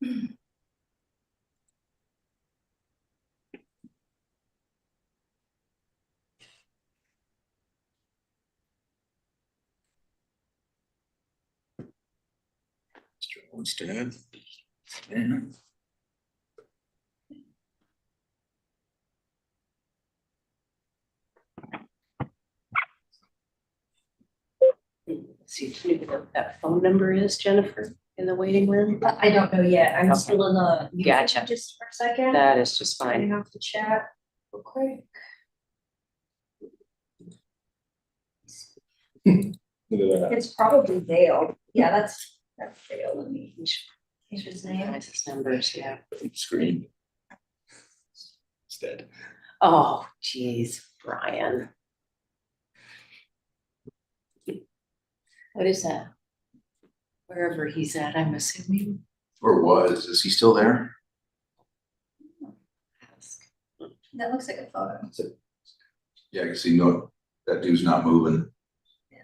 Mr. Olmstead. And see what that phone number is, Jennifer, in the waiting room. I don't know yet. I'm Okay. still in the Gotcha. just for a second. That is just Turning fine. off the chat real quick. look at that. It's probably Dale. Yeah, that's Dale. Let me change his name. His numbers, yeah. Screen. It's dead. Oh, geez, Brian. What is that? Wherever he's at, I'm assuming. Or was? Is he still there? That looks like a photo. Yeah, I can see that dude's not moving. Yeah.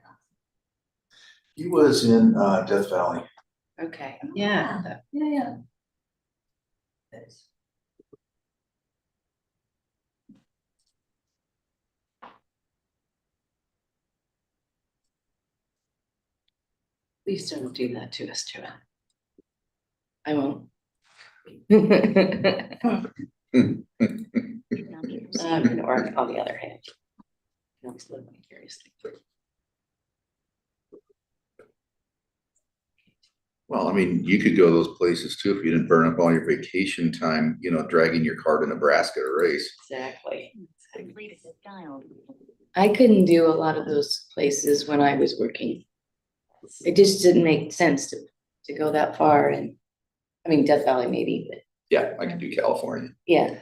He was in Death Valley. Okay, yeah. Yeah. Please don't do that to us, Joanne. I won't. Or on the other hand. I always live vicariously. Well, I mean, you could go those places too if you didn't burn up all your vacation time, dragging your car to Nebraska to race. Exactly. I couldn't do a lot of those places when I was working. It just didn't make sense to go that far, and I mean, Death Valley maybe, but Yeah, I could do California. yeah.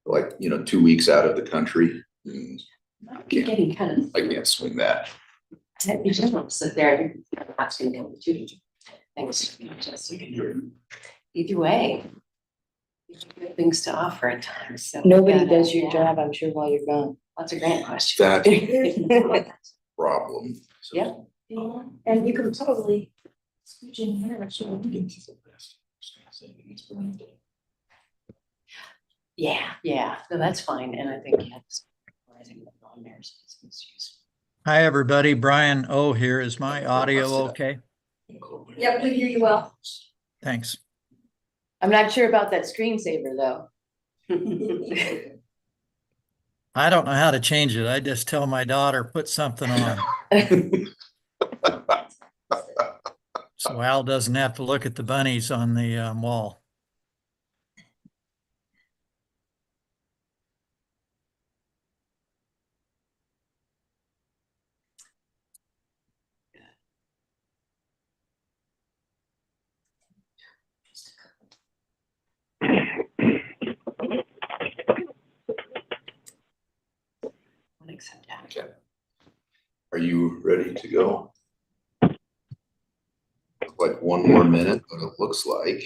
Like, 2 weeks out of the country. I'm getting kind of. I can't swing that. You just sit there. I'm not going to come with you. Thanks. Just either way. Good things to offer at times. So Nobody does your job, I'm sure, while you're gone. That's a great question. That problem. So- Yeah. And you can probably switch in here. Yeah, no, that's fine, and I think on there's business use. Hi, everybody. Brian O here. Is my audio okay? Yep, we hear you well. Thanks. I'm not sure about that screensaver though. I don't know how to change it. I just tell my daughter, put something on. So Al doesn't have to look at the bunnies on the wall. Accept that. Okay. Are you ready to go? Like one more minute, but it looks like.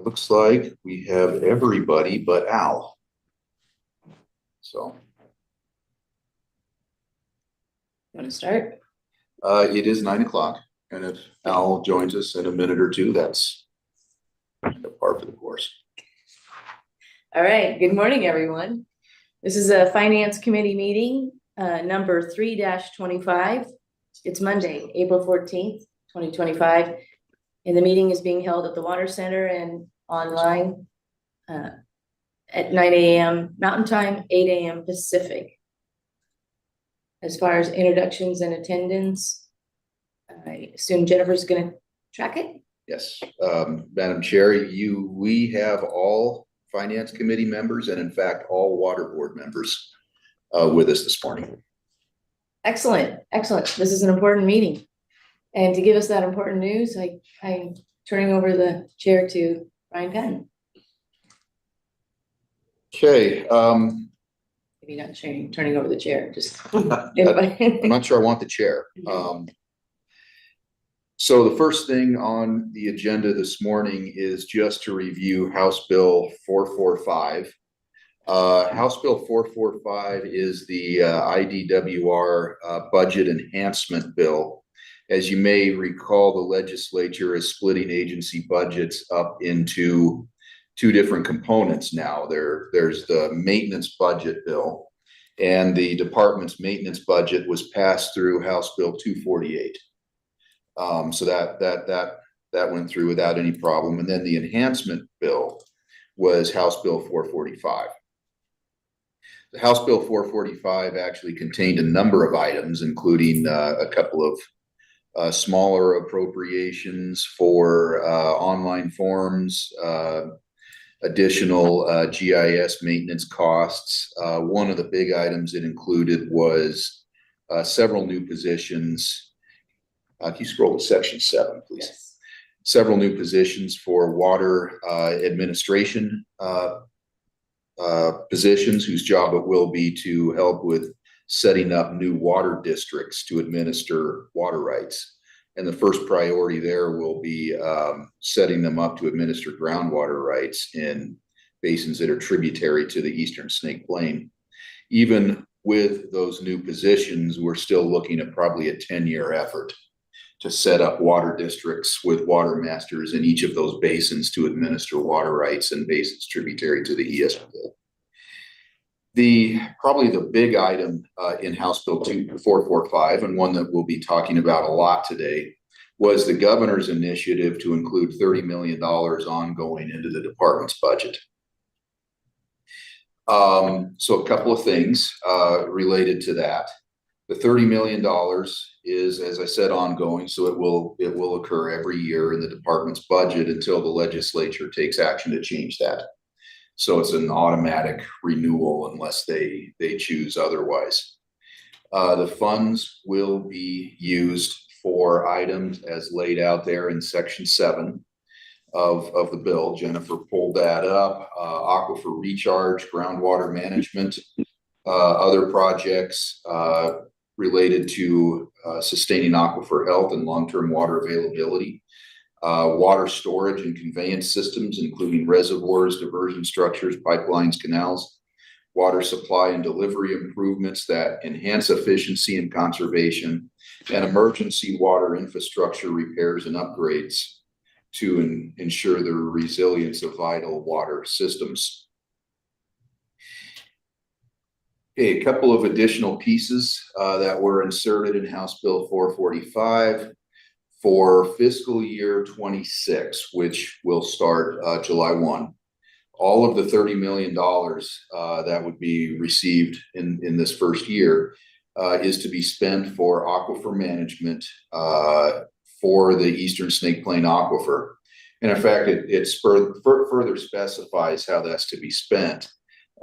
Looks like we have everybody but Al. So. Want to start? It is 9 o'clock, and if Al joins us in a minute or two, that's kind of par for the course. All right, good morning, everyone. This is a Finance Committee meeting, number 3-25. It's Monday, April 14th, 2025. And the meeting is being held at the Water Center and online at 9 a.m. Mountain Time, 8 a.m. Pacific. As far as introductions and attendance, I assume Jennifer's going to track it. Yes, Madam Chair, we have all Finance Committee members and in fact, all Water Board members with us this morning. Excellent. This is an important meeting. And to give us that important news, I'm turning over the chair to Brian Penn. Okay. Maybe not turning over the chair, just I'm not sure I want the chair. So the first thing on the agenda this morning is just to review House Bill 445. House Bill 445 is the IDWR budget enhancement bill. As you may recall, the legislature is splitting agency budgets up into two different components now. There's the maintenance budget bill, and the department's maintenance budget was passed through House Bill 248. So that went through without any problem. And then the enhancement bill was House Bill 445. The House Bill 445 actually contained a number of items, including a couple of smaller appropriations for online forms, additional GIS maintenance costs. One of the big items it included was several new positions. Can you scroll to section 7, please? Yes. Several new positions for water administration positions, whose job it will be to help with setting up new water districts to administer water rights. And the first priority there will be setting them up to administer groundwater rights in basins that are tributary to the Eastern Snake Plain. Even with those new positions, we're still looking at probably a 10-year effort to set up water districts with water masters in each of those basins to administer water rights in basins tributary to the ESPL. Probably the big item in House Bill 445, and one that we'll be talking about a lot today, was the governor's initiative to include $30 million ongoing into the department's budget. So a couple of things related to that. The $30 million is, as I said, ongoing, so it will occur every year in the department's budget until the legislature takes action to change that. So it's an automatic renewal unless they choose otherwise. The funds will be used for items as laid out there in section 7 of the bill. Jennifer pulled that up. Aquifer recharge, groundwater management, other projects related to sustaining aquifer health and long-term water availability, water storage and conveyance systems, including reservoirs, diversion structures, pipelines, canals, water supply and delivery improvements that enhance efficiency and conservation, and emergency water infrastructure repairs and upgrades to ensure the resilience of vital water systems. Okay, a couple of additional pieces that were inserted in House Bill 445 for fiscal year 26, which will start July 1. All of the $30 million that would be received in this first year is to be spent for aquifer management for the Eastern Snake Plain aquifer. And in fact, it further specifies how that's to be spent.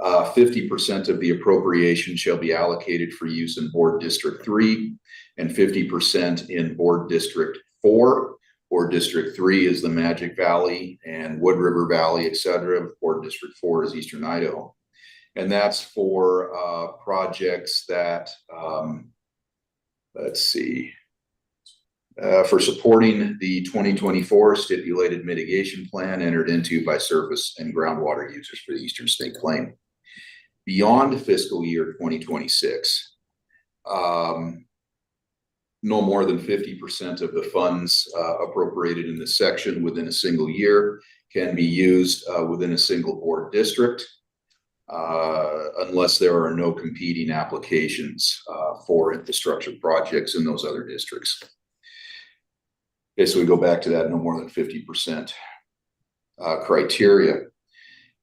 50% of the appropriation shall be allocated for use in Board District 3 and 50% in Board District 4. Board District 3 is the Magic Valley and Wood River Valley, etc. Board District 4 is Eastern Idaho. And that's for projects that, for supporting the 2024 stipulated mitigation plan entered into by surface and groundwater users for the Eastern Snake Plain. Beyond fiscal year 2026, no more than 50% of the funds appropriated in this section within a single year can be used within a single board district unless there are no competing applications for infrastructure projects in those other districts. Okay, so we go back to that no more than 50% criteria.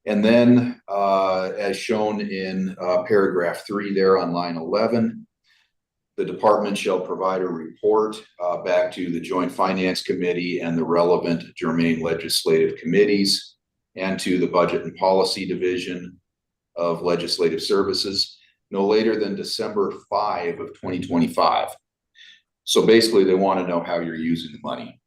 And then as shown in paragraph 3 there on line 11, the department shall provide a report back to the Joint Finance Committee and the relevant germane legislative committees and to the Budget and Policy Division of Legislative Services no later than December 5 of 2025. So basically they want to know how you're using the money.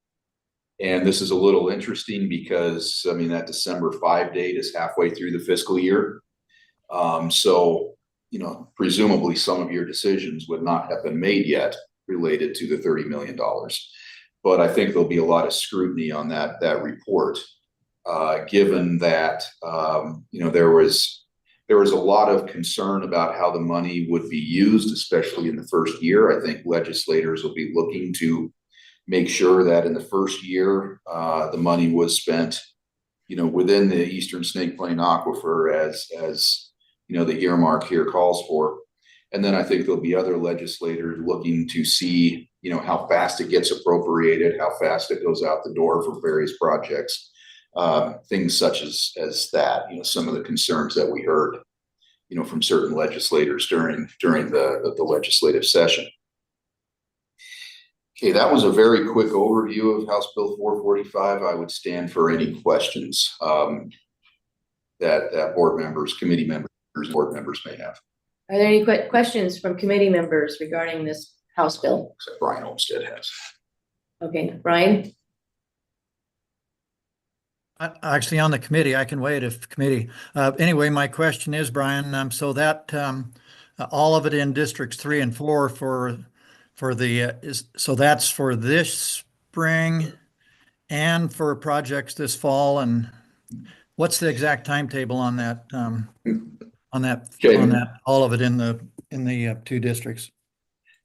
And this is a little interesting because, I mean, that December 5 date is halfway through the fiscal year. So, you know, presumably some of your decisions would not have been made yet related to the $30 million. but I think there'll be a lot of scrutiny on that report, given that, there was a lot of concern about how the money would be used, especially in the first year. I think legislators will be looking to make sure that in the first year, the money was spent, within the Eastern Snake Plain Aquifer as the earmark here calls for. And then I think there'll be other legislators looking to see, how fast it gets appropriated, how fast it goes out the door for various projects, things such as that, some of the concerns that we heard, from certain legislators during the legislative session. Okay, that was a very quick overview of House Bill 445. I would stand for any questions that board members, committee members, board members may have. Are there any questions from committee members regarding this House bill? Except Brian Olmstead has. Okay, Brian? Actually, on the committee, I can wait if committee. Anyway, my question is, Brian, so that all of it in districts 3 and 4 for the so that's for this spring and for projects this fall, and what's the exact timetable on that? Okay. All of it in the 2 districts.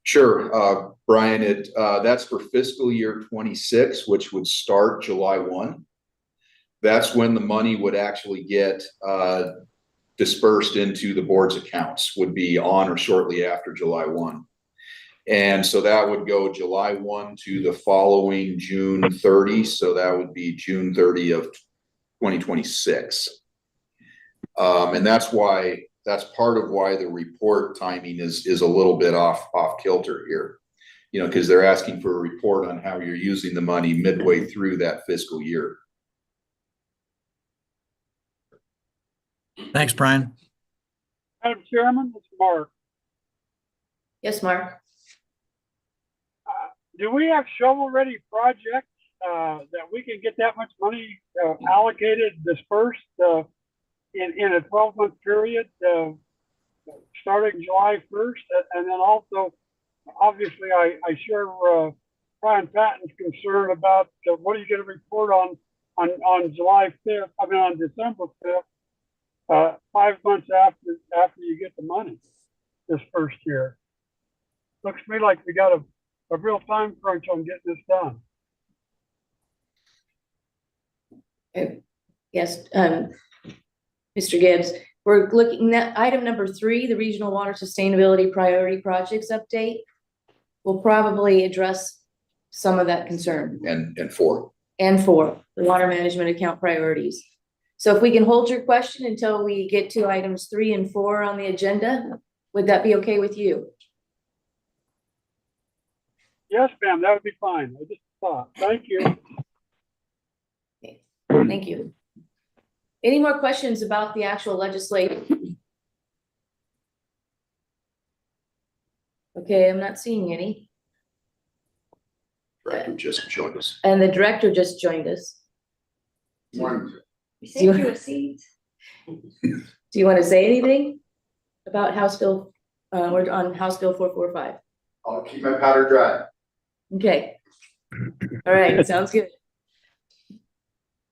Sure, Brian. That's for fiscal year 26, which would start July 1. That's when the money would actually get dispersed into the board's accounts, would be on or shortly after July 1. And so that would go July 1 to the following June 30. So that would be June 30 of 2026. And that's part of why the report timing is a little bit off kilter here, because they're asking for a report on how you're using the money midway through that fiscal year. Thanks, Brian. Madam Chairman, it's Mark. Yes, Mark? Do we have shovel-ready projects that we can get that much money allocated, dispersed in a 12-month period starting July 1st? And then also, obviously, I share Brian Patton's concern about what are you going to report on July 5th, on December 5th, 5 months after you get the money this first year. Looks to me like we got a real time crunch on getting this done. Yes, Mr. Gibbs, we're looking at item number 3, the Regional Water Sustainability Priority Projects Update. We'll probably address some of that concern. And 4. And 4, the Water Management Account Priorities. So if we can hold your question until we get to items 3 and 4 on the agenda, would that be okay with you? Yes, ma'am, that would be fine. I just thought. Thank you. Okay. Thank you. Any more questions about the actual legislative? Okay, I'm not seeing any. Director just joined us. And the director just joined us. Morning. We saved you a seat. Do you want to say anything about House Bill, we're on House Bill 445? I'll keep my powder dry. Okay. All right, sounds good.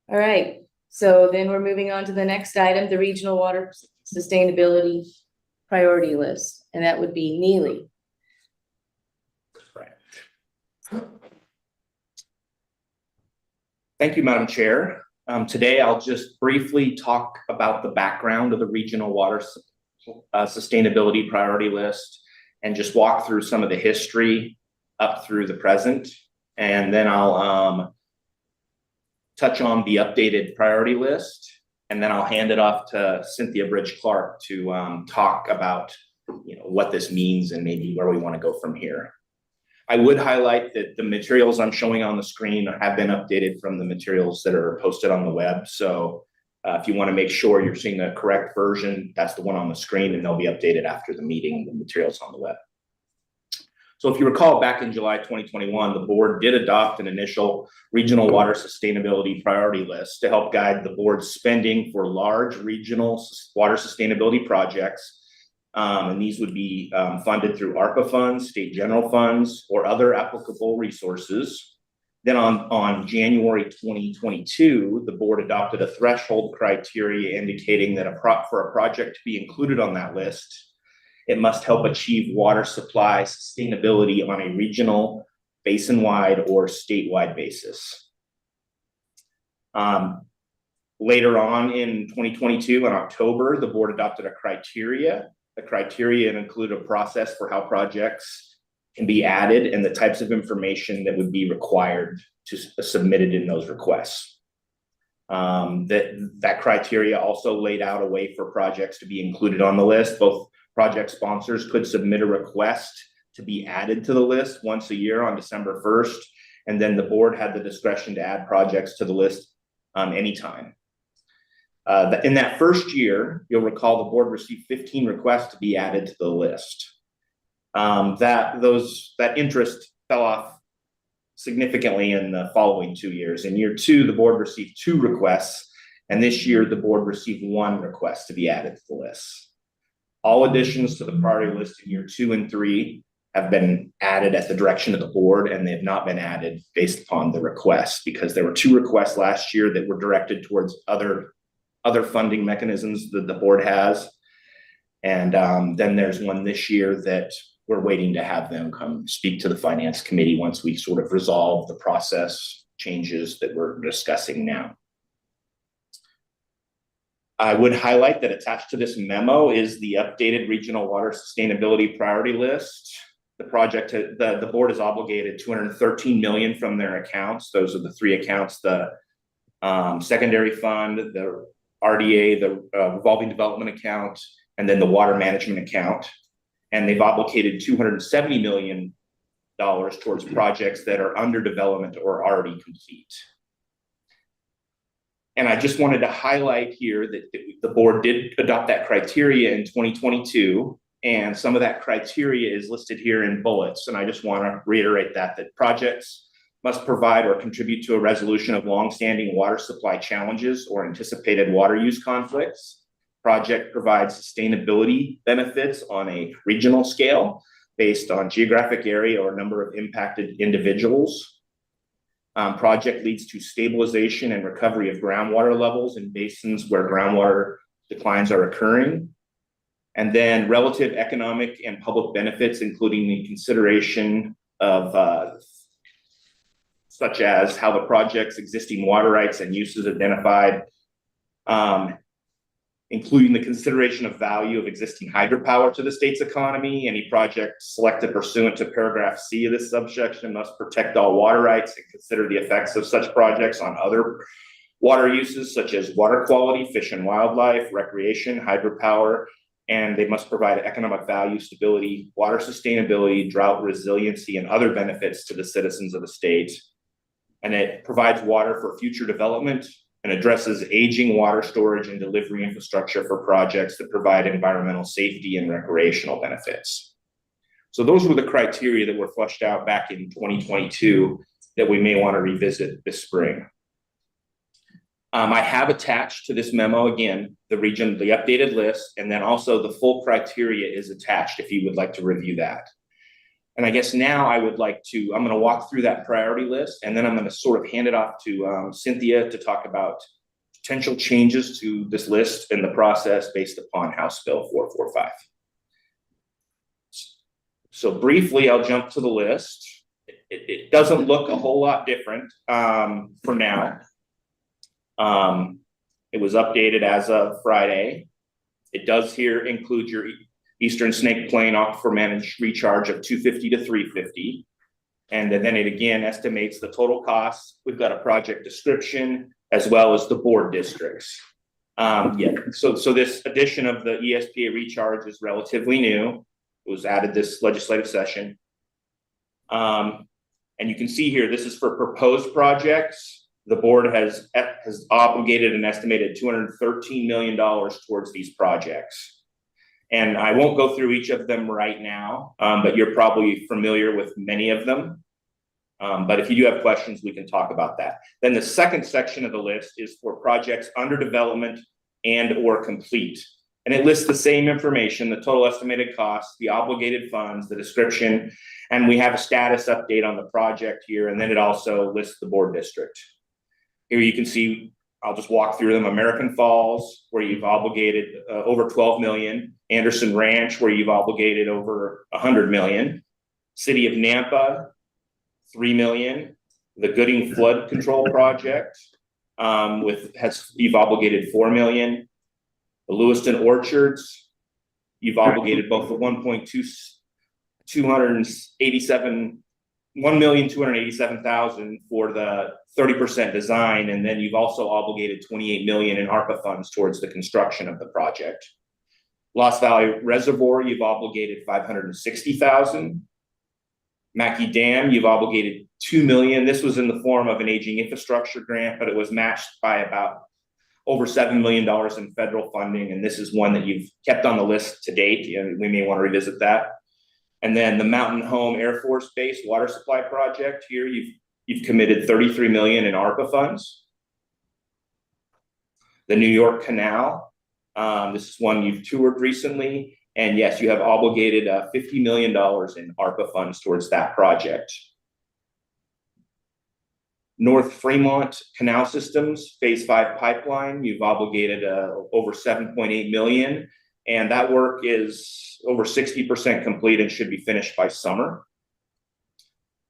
All right, so then we're moving on to the next item, the Regional Water Sustainability Priority List, and that would be Neely. Thank you, Madam Chair. Today, I'll just briefly talk about the background of the Regional Water Sustainability Priority List and just walk through some of the history up through the present. And then I'll touch on the updated priority list, and then I'll hand it off to Cynthia Bridge-Clark to talk about what this means and maybe where we want to go from here. I would highlight that the materials I'm showing on the screen have been updated from the materials that are posted on the web. So if you want to make sure you're seeing the correct version, that's the one on the screen, and they'll be updated after the meeting, the materials on the web. So if you recall, back in July 2021, the board did adopt an initial regional water sustainability priority list to help guide the board's spending for large regional water sustainability projects. And these would be funded through ARPA funds, state general funds, or other applicable resources. Then on January 2022, the board adopted a threshold criteria indicating that for a project to be included on that list, it must help achieve water supply sustainability on a regional, basin-wide, or statewide basis. Later on in 2022, in October, the board adopted a criteria. The criteria included a process for how projects can be added and the types of information that would be required to submitted in those requests. That criteria also laid out a way for projects to be included on the list. Both project sponsors could submit a request to be added to the list once a year on December 1st, and then the board had the discretion to add projects to the list anytime. In that first year, you'll recall the board received 15 requests to be added to the list. That interest fell off significantly in the following 2 years. In year 2, the board received 2 requests, and this year the board received 1 request to be added to the list. All additions to the priority list in year 2 and 3 have been added at the direction of the board, and they have not been added based upon the requests, because there were 2 requests last year that were directed towards other funding mechanisms that the board has. And then there's one this year that we're waiting to have them come speak to the finance committee once we sort of resolve the process changes that we're discussing now. I would highlight that attached to this memo is the updated regional water sustainability priority list. The board is obligated $213 million from their accounts. Those are the 3 accounts: the secondary fund, the RDA, the revolving development account, and then the water management account. And they've obligated $270 million towards projects that are under development or already complete. And I just wanted to highlight here that the board did adopt that criteria in 2022, and some of that criteria is listed here in bullets. And I just want to reiterate that projects must provide or contribute to a resolution of longstanding water supply challenges or anticipated water use conflicts. Project provides sustainability benefits on a regional scale based on geographic area or number of impacted individuals. Project leads to stabilization and recovery of groundwater levels in basins where groundwater declines are occurring. And then relative economic and public benefits, including the consideration of such as how the project's existing water rights and uses identified, including the consideration of value of existing hydropower to the state's economy. Any project selected pursuant to paragraph C of this subsection must protect all water rights and consider the effects of such projects on other water uses such as water quality, fish and wildlife, recreation, hydropower, and they must provide economic value, stability, water sustainability, drought resiliency, and other benefits to the citizens of the state. And it provides water for future development and addresses aging water storage and delivery infrastructure for projects that provide environmental safety and recreational benefits. So those were the criteria that were fleshed out back in 2022 that we may want to revisit this spring. I have attached to this memo, again, the updated list, and then also the full criteria is attached if you would like to review that. And I guess now I'm going to walk through that priority list, and then I'm going to sort of hand it off to Cynthia to talk about potential changes to this list and the process based upon House Bill 445. So briefly, I'll jump to the list. It doesn't look a whole lot different for now. It was updated as of Friday. It does here include your Eastern Snake Plain Aquifer Managed Recharge of $250 to $350. And then it again estimates the total costs. We've got a project description as well as the board districts. So this addition of the ESPA recharge is relatively new. It was added this legislative session. And you can see here, this is for proposed projects. The board has obligated an estimated $213 million towards these projects. And I won't go through each of them right now, but you're probably familiar with many of them. But if you do have questions, we can talk about that. Then the second section of the list is for projects under development and or complete. And it lists the same information, the total estimated cost, the obligated funds, the description, and we have a status update on the project here. And then it also lists the board district. Here you can see, I'll just walk through them. American Falls, where you've obligated over 12 million. Anderson Ranch, where you've obligated over 100 million. City of Nampa, 3 million. The Gooding Flood Control Project, you've obligated 4 million. The Lewiston Orchards, you've obligated both the 1,287,000 for the 30% design, and then you've also obligated 28 million in ARPA funds towards the construction of the project. Lost Valley Reservoir, you've obligated 560,000. Mackey Dam, you've obligated 2 million. This was in the form of an aging infrastructure grant, but it was matched by about over $7 million in federal funding. And this is one that you've kept on the list to date. We may want to revisit that. And then the Mountain Home Air Force Base water supply project here, you've committed 33 million in ARPA funds. The New York Canal, this is one you've toured recently. And yes, you have obligated $50 million in ARPA funds towards that project. North Fremont Canal Systems, Phase 5 pipeline, you've obligated over 7.8 million. And that work is over 60% complete and should be finished by summer.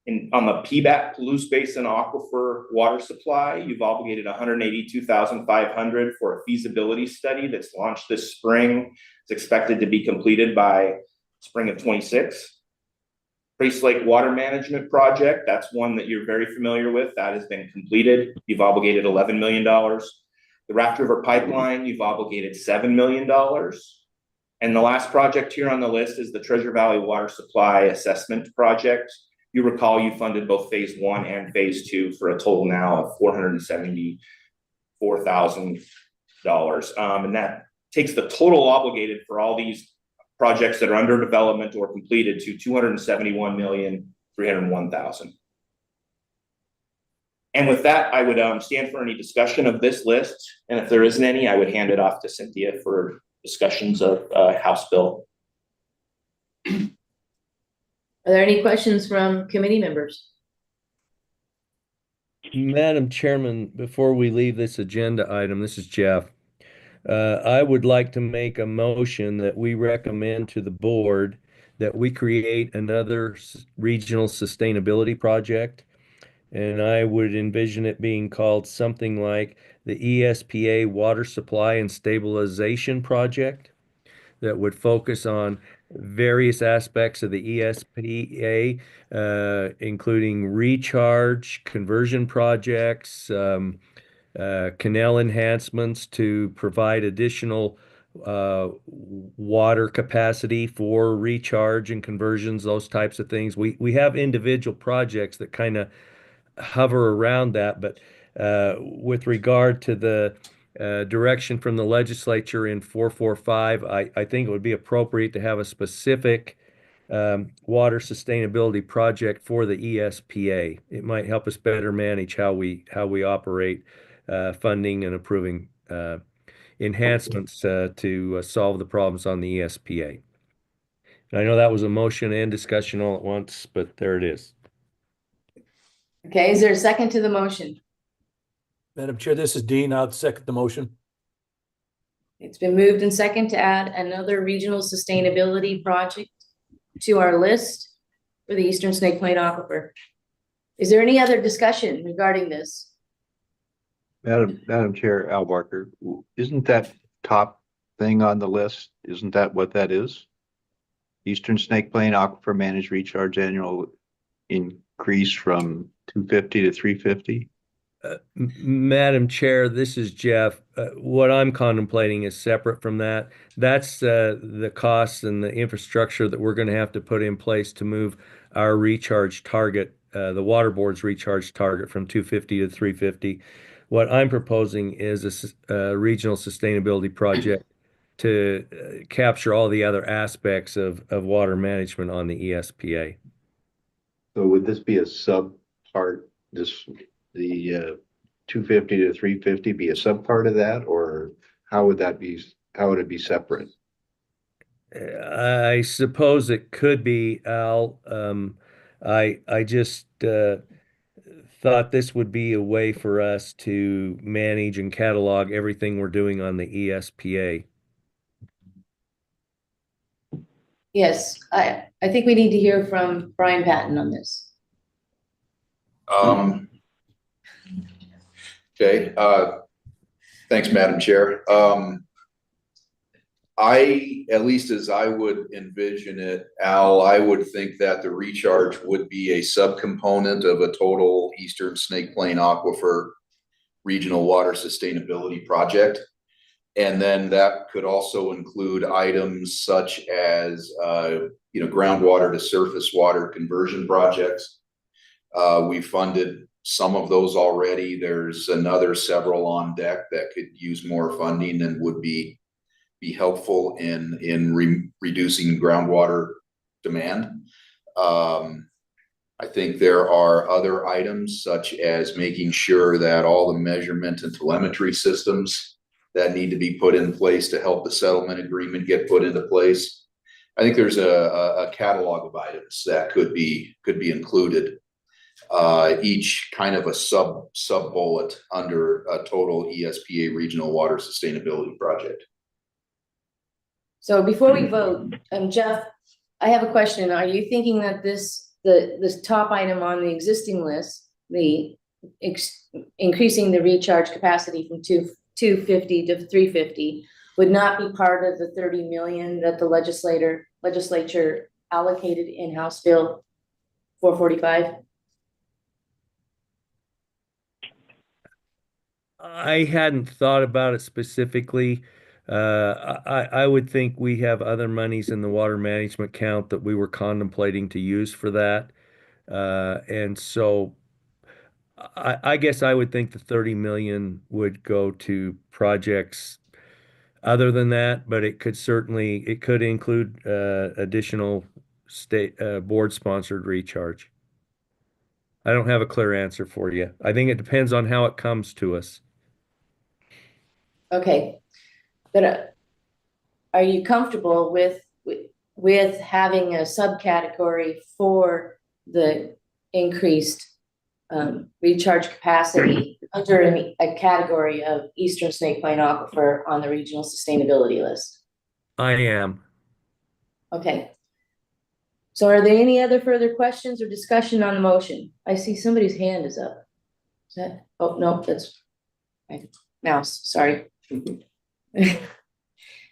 On the PBAT, Palouse Basin Aquifer water supply, you've obligated 182,500 for a feasibility study that's launched this spring. It's expected to be completed by spring of 26. Priest Lake Water Management Project, that's one that you're very familiar with. That has been completed. You've obligated $11 million. The Raft River Pipeline, you've obligated $7 million. And the last project here on the list is the Treasure Valley Water Supply Assessment Project. You recall you funded both Phase 1 and Phase 2 for a total now of $474,000. And that takes the total obligated for all these projects that are under development or completed to $271,301,000. And with that, I would stand for any discussion of this list. And if there isn't any, I would hand it off to Cynthia for discussions of House Bill. Are there any questions from committee members? Madam Chairman, before we leave this agenda item, this is Jeff. I would like to make a motion that we recommend to the board that we create another regional sustainability project. And I would envision it being called something like the ESPA Water Supply and Stabilization Project that would focus on various aspects of the ESPA, including recharge, conversion projects, canal enhancements to provide additional water capacity for recharge and conversions, those types of things. We have individual projects that kind of hover around that, but with regard to the direction from the legislature in 445, I think it would be appropriate to have a specific water sustainability project for the ESPA. It might help us better manage how we operate funding and approving enhancements to solve the problems on the ESPA. And I know that was a motion and discussion all at once, but there it is. Okay, is there a second to the motion? Madam Chair, this is Dean. I'll second the motion. It's been moved and second to add another regional sustainability project to our list for the Eastern Snake Plain Aquifer. Is there any other discussion regarding this? Madam Chair, Al Barker, isn't that top thing on the list? Isn't that what that is? Eastern Snake Plain Aquifer Managed Recharge Annual increase from 250 to 350? Madam Chair, this is Jeff. What I'm contemplating is separate from that. That's the costs and the infrastructure that we're going to have to put in place to move our recharge target, the water board's recharge target from 250 to 350. What I'm proposing is a regional sustainability project to capture all the other aspects of water management on the ESPA. So would this be a sub part, the 250 to 350 be a sub part of that, or how would that be how would it be separate? I suppose it could be, Al. I just thought this would be a way for us to manage and catalog everything we're doing on the ESPA. Yes, I think we need to hear from Brian Patton on this. Okay, thanks, Madam Chair. At least as I would envision it, Al, I would think that the recharge would be a subcomponent of a total Eastern Snake Plain Aquifer Regional Water Sustainability Project. And then that could also include items such as, groundwater to surface water conversion projects. We funded some of those already. There's another several on deck that could use more funding and would be helpful in reducing groundwater demand. I think there are other items such as making sure that all the measurement and telemetry systems that need to be put in place to help the settlement agreement get put into place. I think there's a catalog of items that could be included, each kind of a sub bullet under a total ESPA Regional Water Sustainability Project. So before we vote, Jeff, I have a question. Are you thinking that this top item on the existing list, increasing the recharge capacity from 250 to 350, would not be part of the 30 million that the legislature allocated in House Bill 445? I hadn't thought about it specifically. I would think we have other monies in the water management account that we were contemplating to use for that. And so I guess I would think the 30 million would go to projects other than that, but it could include additional state board sponsored recharge. I don't have a clear answer for you. I think it depends on how it comes to us. Okay, but are you comfortable with having a subcategory for the increased recharge capacity under a category of Eastern Snake Plain Aquifer on the regional sustainability list? I am. Okay. So are there any other further questions or discussion on the motion? I see somebody's hand is up. Is that, oh, no, that's my mouse, sorry.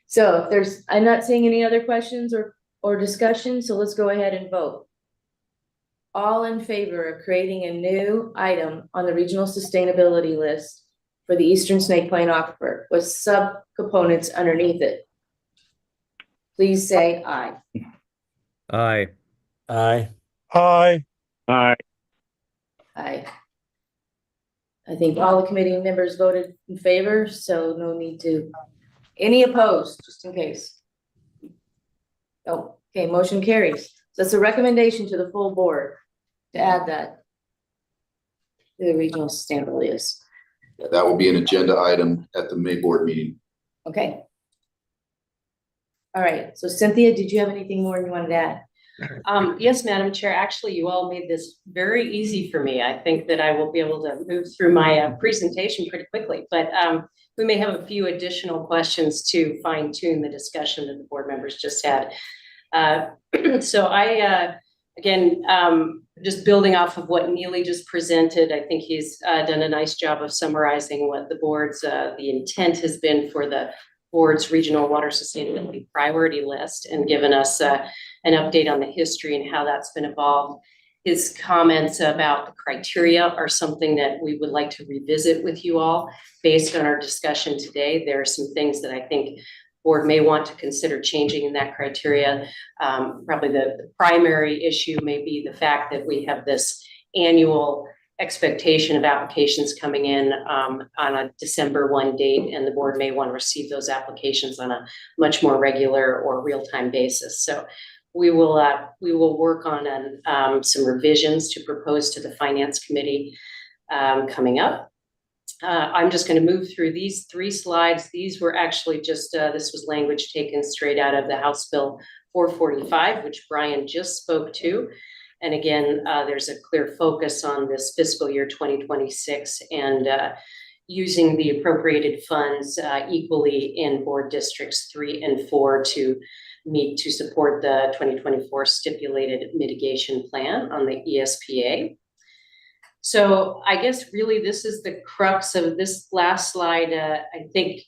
So I'm not seeing any other questions or discussion, so let's go ahead and vote. All in favor of creating a new item on the regional sustainability list for the Eastern Snake Plain Aquifer with subcomponents underneath it, please say aye. Aye. Aye. Aye. Aye. Aye. I think all the committee members voted in favor, so no need to. Any opposed, just in case? Oh, okay, motion carries. So that's a recommendation to the full board to add that to the regional sustainability list. That will be an agenda item at the May board meeting. Okay. All right, so Cynthia, did you have anything more you wanted to add? Yes, Madam Chair, actually, you all made this very easy for me. I think that I will be able to move through my presentation pretty quickly, but we may have a few additional questions to fine tune the discussion that the board members just had. So I, again, just building off of what Neely just presented, I think he's done a nice job of summarizing what the board's, the intent has been for the board's regional water sustainability priority list and given us an update on the history and how that's been evolved. His comments about the criteria are something that we would like to revisit with you all based on our discussion today. There are some things that I think board may want to consider changing in that criteria. Probably the primary issue may be the fact that we have this annual expectation of applications coming in on a December 1 date, and the board may want to receive those applications on a much more regular or real-time basis. So we will work on some revisions to propose to the Finance Committee coming up. I'm just going to move through these 3 slides. These were actually just, this was language taken straight out of the House Bill 445, which Brian just spoke to. And again, there's a clear focus on this fiscal year 2026 and using the appropriated funds equally in board districts 3 and 4 to support the 2024 stipulated mitigation plan on the ESPA. So I guess really this is the crux of this last slide. I think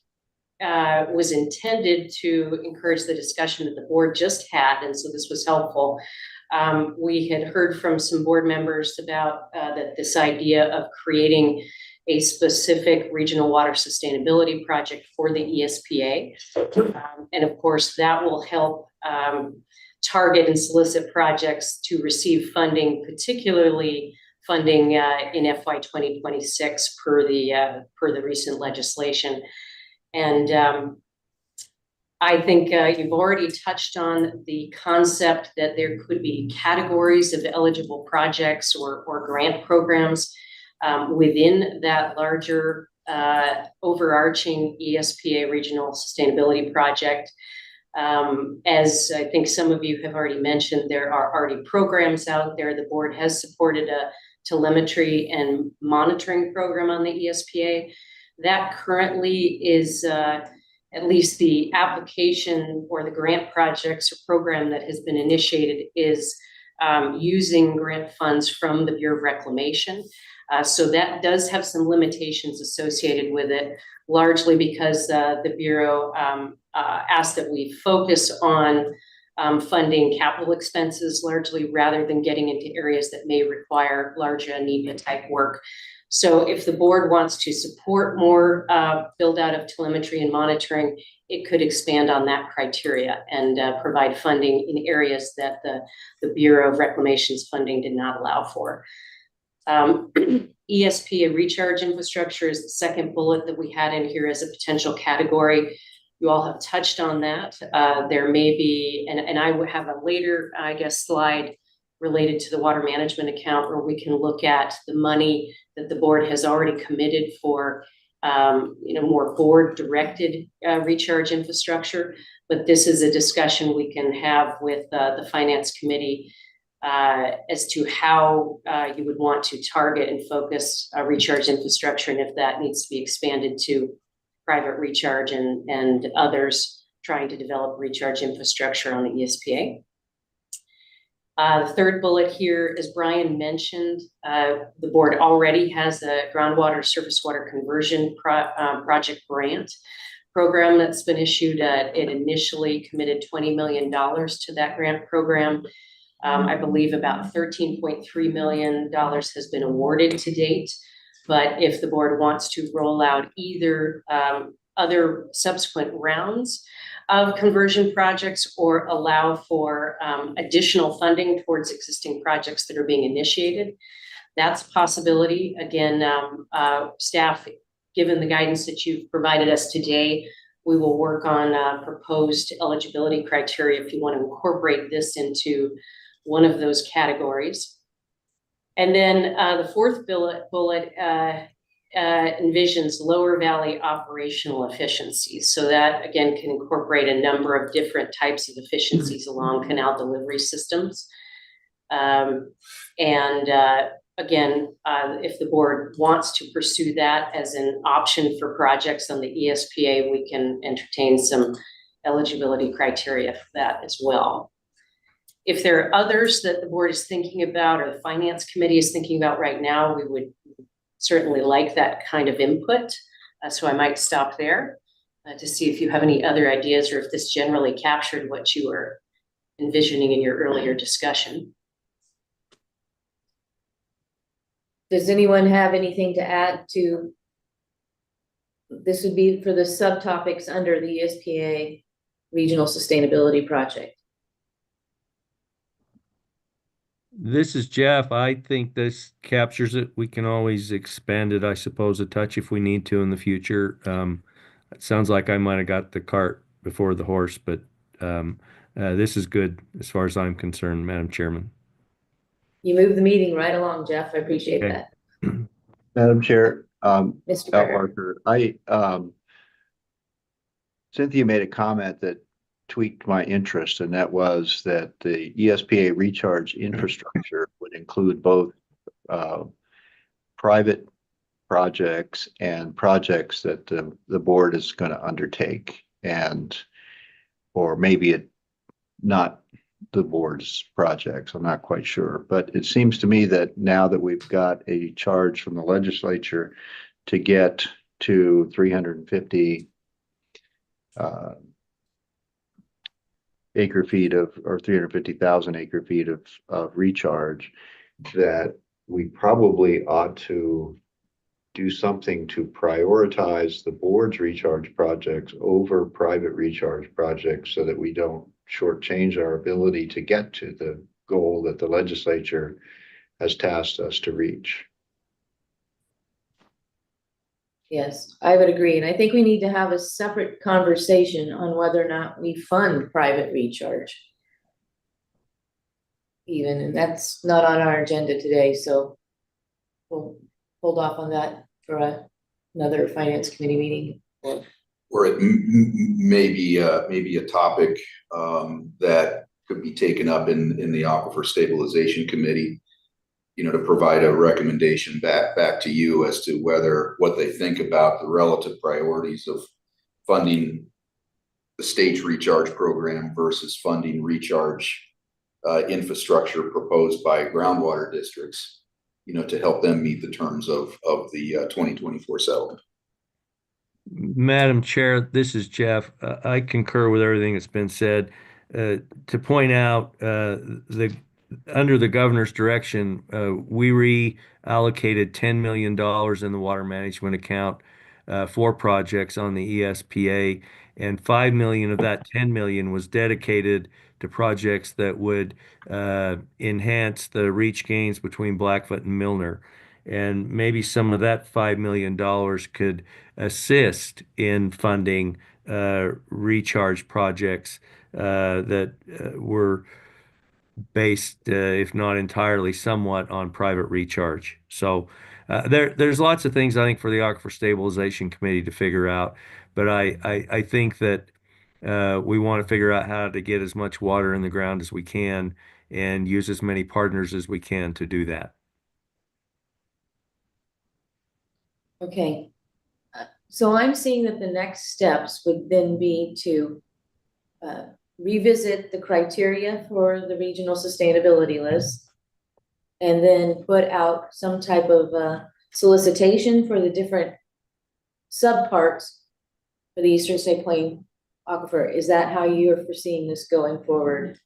was intended to encourage the discussion that the board just had, and so this was helpful. We had heard from some board members about that this idea of creating a specific regional water sustainability project for the ESPA. And of course, that will help target and solicit projects to receive funding, particularly funding in FY 2026 per the recent legislation. And I think you've already touched on the concept that there could be categories of eligible projects or grant programs within that larger overarching ESPA regional sustainability project. As I think some of you have already mentioned, there are already programs out there. The board has supported a telemetry and monitoring program on the ESPA. That currently is at least the application or the grant projects or program that has been initiated is using grant funds from the Bureau of Reclamation. So that does have some limitations associated with it, largely because the Bureau asked that we focus on funding capital expenses largely rather than getting into areas that may require larger NEPA type work. So if the board wants to support more build out of telemetry and monitoring, it could expand on that criteria and provide funding in areas that the Bureau of Reclamation's funding did not allow for. ESP recharge infrastructure is the second bullet that we had in here as a potential category. You all have touched on that. There may be, and I would have a later, I guess, slide related to the water management account where we can look at the money that the board has already committed for, more board-directed recharge infrastructure. But this is a discussion we can have with the Finance Committee as to how you would want to target and focus recharge infrastructure, and if that needs to be expanded to private recharge and others trying to develop recharge infrastructure on the ESPA. The third bullet here, as Brian mentioned, the board already has a groundwater surface water conversion project grant program that's been issued. It initially committed $20 million to that grant program. I believe about $13.3 million has been awarded to date. But if the board wants to roll out either other subsequent rounds of conversion projects or allow for additional funding towards existing projects that are being initiated, that's a possibility. Again, staff, given the guidance that you've provided us today, we will work on proposed eligibility criteria if you want to incorporate this into one of those categories. And then the fourth bullet envisions lower valley operational efficiencies. So that, again, can incorporate a number of different types of efficiencies along canal delivery systems. Again, if the board wants to pursue that as an option for projects on the ESPA, we can entertain some eligibility criteria for that as well. If there are others that the board is thinking about or the Finance Committee is thinking about right now, we would certainly like that kind of input. So I might stop there to see if you have any other ideas or if this generally captured what you were envisioning in your earlier discussion. Does anyone have anything to add to? This would be for the subtopics under the ESPA Regional Sustainability Project. This is Jeff. I think this captures it. We can always expand it, I suppose, a touch if we need to in the future. It sounds like I might have got the cart before the horse, but this is good as far as I'm concerned, Madam Chairman. You moved the meeting right along, Jeff. I appreciate Okay. that. Madam Chair, Mr. Al Carter. Parker, Cynthia made a comment that tweaked my interest, and that was that the ESPA recharge infrastructure would include both private projects and projects that the board is going to undertake, or maybe it not the board's projects. I'm not quite sure, but it seems to me that now that we've got a charge from the legislature to get to 350 acre feet or 350,000 acre feet of recharge, that we probably ought to do something to prioritize the board's recharge projects over private recharge projects so that we don't shortchange our ability to get to the goal that the legislature has tasked us to reach. Yes, I would agree. And I think we need to have a separate conversation on whether or not we fund private recharge. Even, and that's not on our agenda today, so we'll hold off on that for another finance committee meeting. Or it may be a topic that could be taken up in the Aquifer Stabilization Committee, to provide a recommendation back to you as to what they think about the relative priorities of funding the state's recharge program versus funding recharge infrastructure proposed by groundwater districts, to help them meet the terms of the 2024 settlement. Madam Chair, this is Jeff. I concur with everything that's been said. To point out, under the governor's direction, we reallocated $10 million in the water management account for projects on the ESPA, and $5 million of that $10 million was dedicated to projects that would enhance the reach gains between Blackfoot and Milner. And maybe some of that $5 million could assist in funding recharge projects that were based, if not entirely, somewhat on private recharge. So there's lots of things I think for the Aquifer Stabilization Committee to figure out, but I think that we want to figure out how to get as much water in the ground as we can and use as many partners as we can to do that. Okay. So I'm seeing that the next steps would then be to revisit the criteria for the regional sustainability list, and then put out some type of solicitation for the different subparts for the Eastern Snake Plain Aquifer. Is that how you are foreseeing this going forward?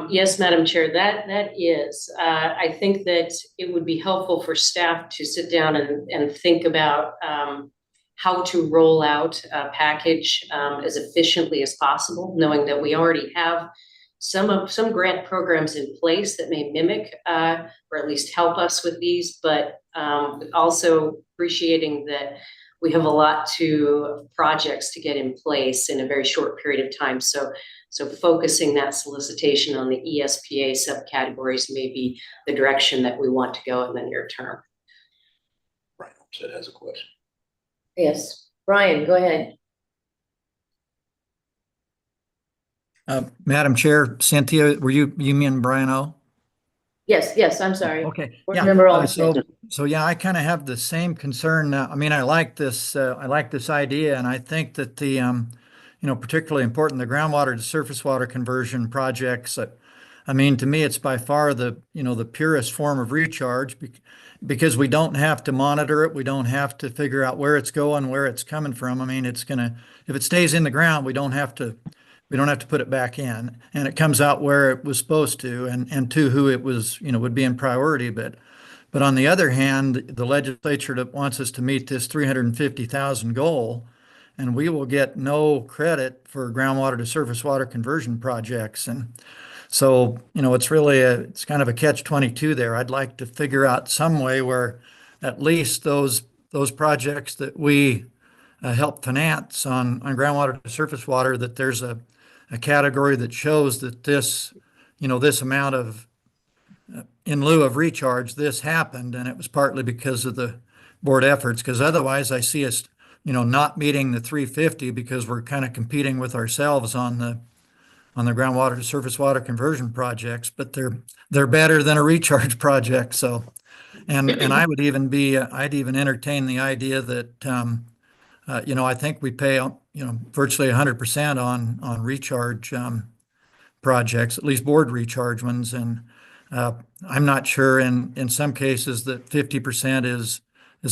Yes, Madam Chair, that is. I think that it would be helpful for staff to sit down and think about how to roll out a package as efficiently as possible, knowing that we already have some grant programs in place that may mimic or at least help us with these, but also appreciating that we have a lot of projects to get in place in a very short period of time. So focusing that solicitation on the ESPA subcategories may be the direction that we want to go in the near term. Brian Olmstead has a question. Yes, Brian, go ahead. Madam Chair, Cynthia, you mean Brian O? Yes, I'm sorry. Okay. Board Yeah. Member Olmstead. So yeah, I kind of have the same concern. I mean, I like this idea, and I think that the particularly important, the groundwater to surface water conversion projects. I mean, to me, it's by far the purest form of recharge because we don't have to monitor it. We don't have to figure out where it's going, where it's coming from. I mean, if it stays in the ground, we don't have to put it back in, and it comes out where it was supposed to, and to who it was, would be in priority. But on the other hand, the legislature that wants us to meet this 350,000 goal, and we will get no credit for groundwater to surface water conversion projects. And so, it's kind of a catch-22 there. I'd like to figure out some way where at least those projects that we help finance on groundwater to surface water, that there's a category that shows that this amount of in lieu of recharge, this happened, and it was partly because of the board efforts, because otherwise I see us, not meeting the 350 because we're kind of competing with ourselves on the groundwater to surface water conversion projects, but they're better than a recharge project. So, and I would even I'd even entertain the idea that, I think we pay, virtually 100% on recharge, projects, at least board recharge ones. And, I'm not sure in some cases that 50% is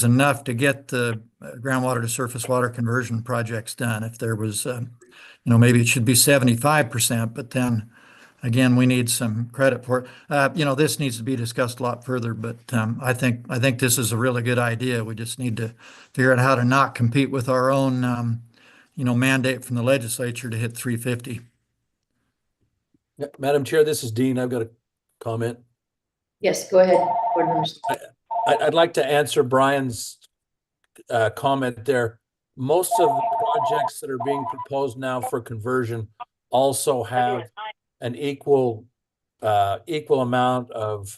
enough to get the groundwater to surface water conversion projects done. If there was, maybe it should be 75%, but then again, we need some credit for it. This needs to be discussed a lot further, but I think this is a really good idea. We just need to figure out how to not compete with our own, mandate from the legislature to hit 350. Yeah, Madam Chair, this is Dean. I've got a comment. Yes, go ahead, board members. I'd like to answer Brian's comment there. Most of the projects that are being proposed now for conversion also have an equal amount of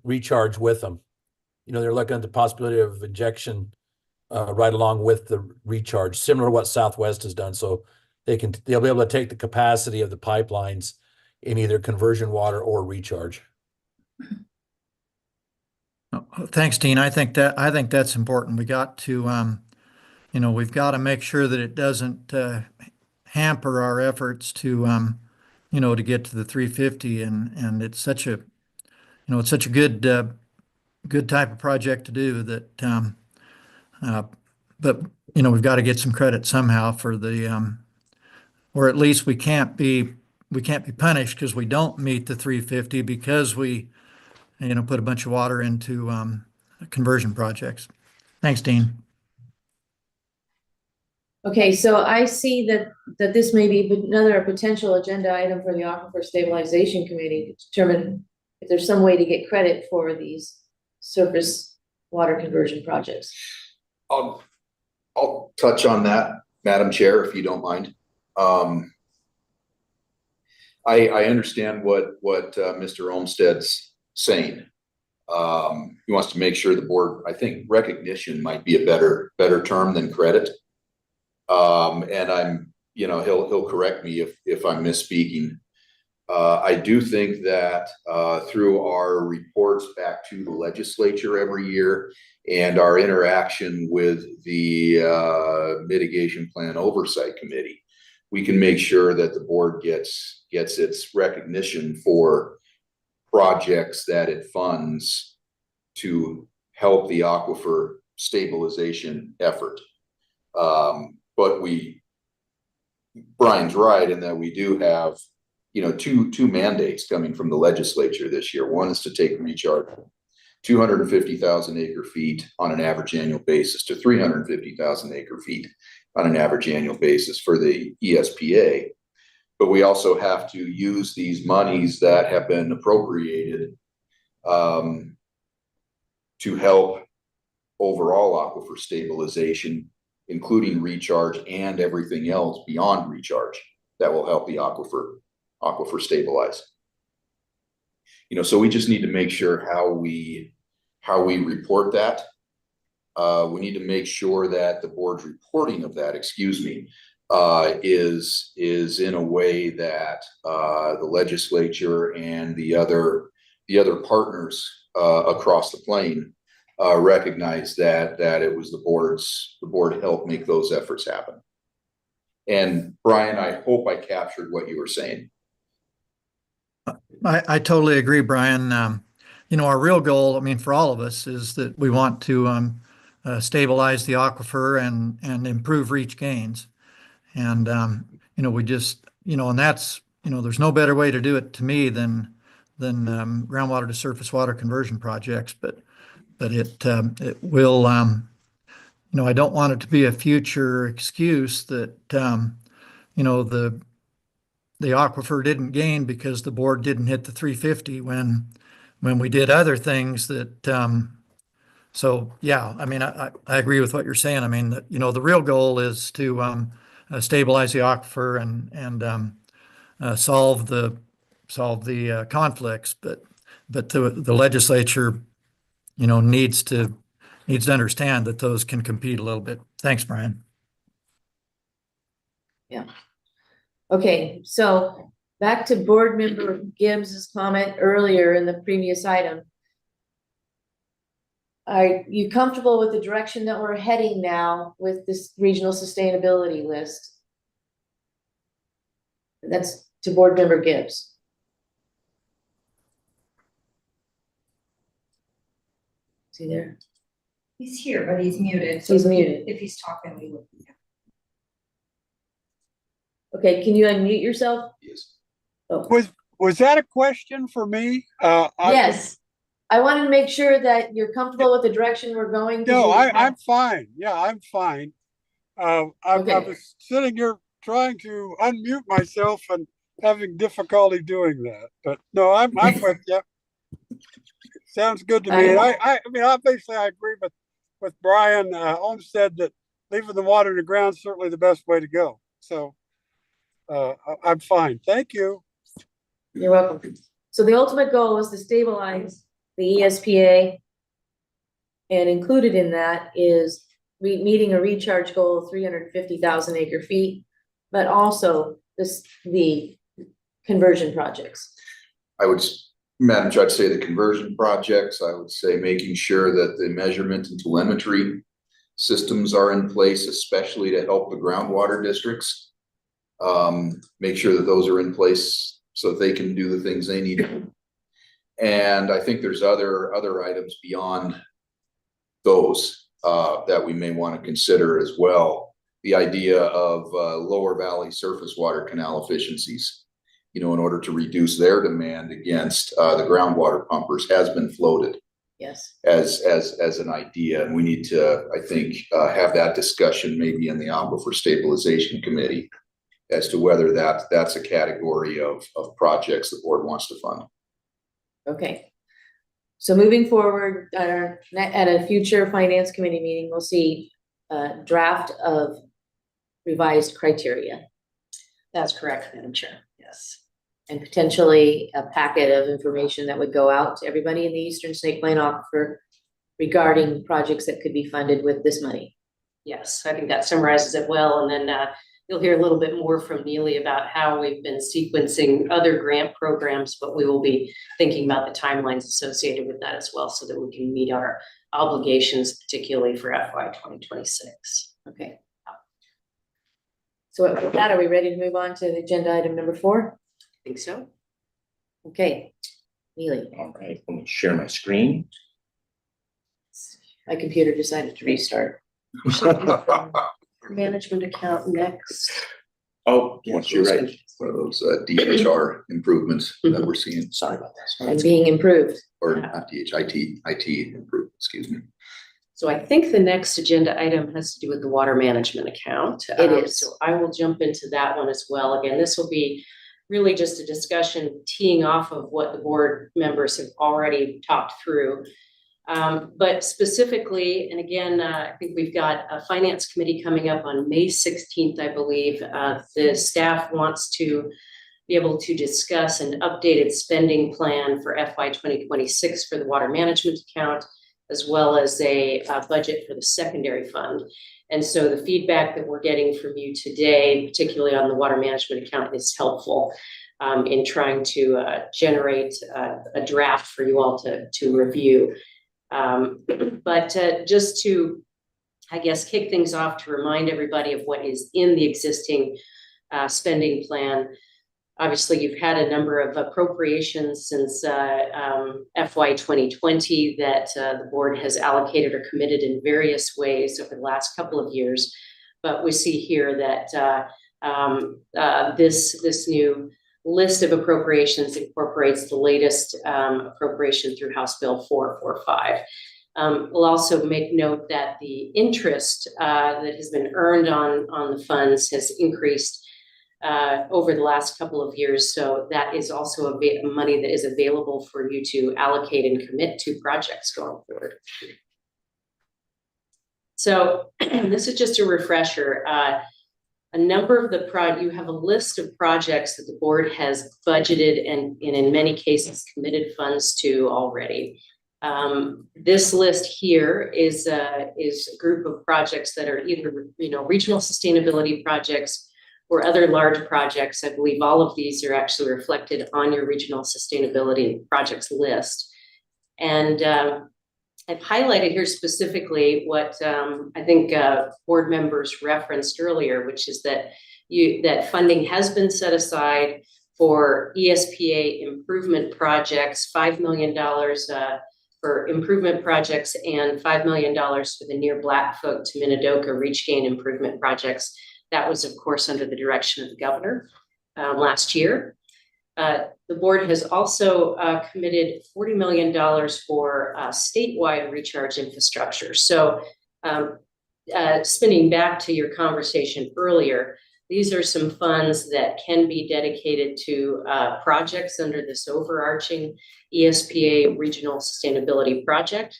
recharge with them. They're looking at the possibility of injection right along with the recharge, similar to what Southwest has done. So they'll be able to take the capacity of the pipelines in either conversion water or recharge. Thanks, Dean. I think that's important. We got to, we've got to make sure that it doesn't hamper our efforts to, to get to the 350. And it's such a, good type of project to do that. But we've got to get some credit somehow for the, or at least we can't be punished because we don't meet the 350 because we, put a bunch of water into conversion projects. Thanks, Dean. Okay, so I see that this may be another potential agenda item for the Aquifer Stabilization Committee to determine if there's some way to get credit for these surface water conversion projects. I'll touch on that, Madam Chair, if you don't mind. I understand what Mr. Olmstead's saying. He wants to make sure the board, I think recognition might be a better term than credit. And I'm, he'll correct me if I'm misspeaking. I do think that through our reports back to the legislature every year and our interaction with the mitigation plan oversight committee, we can make sure that the board gets its recognition for projects that it funds to help the aquifer stabilization effort. But Brian's right in that we do have, two mandates coming from the legislature this year. One is to take recharge 250,000 acre feet on an average annual basis to 350,000 acre feet on an average annual basis for the ESPA. But we also have to use these monies that have been appropriated to help overall aquifer stabilization, including recharge and everything else beyond recharge that will help the aquifer stabilize. So we just need to make sure how we report that. We need to make sure that the board's reporting of that, is in a way that the legislature and the other partners across the plane recognize that it was the board helped make those efforts happen. And Brian, I hope I captured what you were saying. I totally agree, Brian. Our real goal, for all of us, is that we want to stabilize the aquifer and improve reach gains. And, we just, and that's, there's no better way to do it to me than groundwater to surface water conversion projects. But it will, I don't want it to be a future excuse that, the aquifer didn't gain because the board didn't hit the 350 when we did other things that, so yeah, I agree with what you're saying. The real goal is to stabilize the aquifer and solve the conflicts, but the legislature, needs to needs to understand that those can compete a little bit. Thanks, Brian. Okay, so back to board member Gibbs's comment earlier in the previous item. Are you comfortable with the direction that we're heading now with this regional sustainability list? That's to board member Gibbs. Is he there? He's here, but he's muted. He's muted. If he's talking, we will. Okay, can you unmute yourself? Yes. Oh, Was that a question for me? yes. I wanted to make sure that you're comfortable with the direction we're going. No, I'm fine. Yeah, I'm fine. I Okay. was sitting here trying to unmute myself and having difficulty doing that. But no, I'm with you. Sounds good to me. I mean, obviously, I agree with Brian Olmstead that leaving the water in the ground is certainly the best way to go. So I'm fine. Thank you. You're welcome. So the ultimate goal is to stabilize the ESPA. And included in that is meeting a recharge goal of 350,000 acre feet, but also the conversion projects. I would, Madam Chair, I'd say the conversion projects, I would say making sure that the measurement and telemetry systems are in place, especially to help the groundwater districts. Make sure that those are in place so that they can do the things they need. And I think there's other items beyond those that we may want to consider as well. The idea of lower valley surface water canal efficiencies, you know, in order to reduce their demand against the groundwater pumpers has been floated. Yes. As an idea, and we need to, I think, have that discussion maybe in the Aquifer Stabilization Committee as to whether that's a category of projects the board wants to fund. Okay. So moving forward at a future finance committee meeting, we'll see a draft of revised criteria. That's correct, Madam Chair. Yes. And potentially a packet of information that would go out to everybody in the Eastern Snake Plain Aquifer regarding projects that could be funded with this money. Yes, I think that summarizes it well. And then you'll hear a little bit more from Neely about how we've been sequencing other grant programs, but we will be thinking about the timelines associated with that as well so that we can meet our obligations, particularly for FY 2026. Okay. So with that, are we ready to move on to the agenda item number 4? I think so. Okay, Neely. All right, let me share my screen. My computer decided to restart. Management account next. Oh, yes, you're right. One of those DHR improvements that we're seeing. Sorry about that. And being improved. Or not IT improvement, excuse me. So I think the next agenda item has to do with the water management account. It is. So I will jump into that one as well. Again, this will be really just a discussion teeing off of what the board members have already talked through. But specifically, and again, I think we've got a finance committee coming up on May 16th, I believe. The staff wants to be able to discuss an updated spending plan for FY 2026 for the water management account, as well as a budget for the secondary fund. And so the feedback that we're getting from you today, particularly on the water management account, is helpful in trying to generate a draft for you all to review. But just to, I guess, kick things off to remind everybody of what is in the existing spending plan. Obviously, you've had a number of appropriations since FY 2020 that the board has allocated or committed in various ways over the last couple of years. But we see here that this new list of appropriations incorporates the latest appropriation through House Bill 445. We'll also make note that the interest that has been earned on the funds has increased over the last couple of years. So that is also money that is available for you to allocate and commit to projects going forward. So this is just a refresher. A number of you have a list of projects that the board has budgeted and in many cases committed funds to already. This list here is a group of projects that are either, regional sustainability projects or other large projects. I believe all of these are actually reflected on your regional sustainability projects list. And I've highlighted here specifically what I think board members referenced earlier, which is that that funding has been set aside for ESPA improvement projects, $5 million for improvement projects and $5 million for the near Blackfoot to Minidoka reach gain improvement projects. That was, of course, under the direction of the governor last year. The board has also committed $40 million for statewide recharge infrastructure. So spinning back to your conversation earlier, these are some funds that can be dedicated to projects under this overarching ESPA regional sustainability project.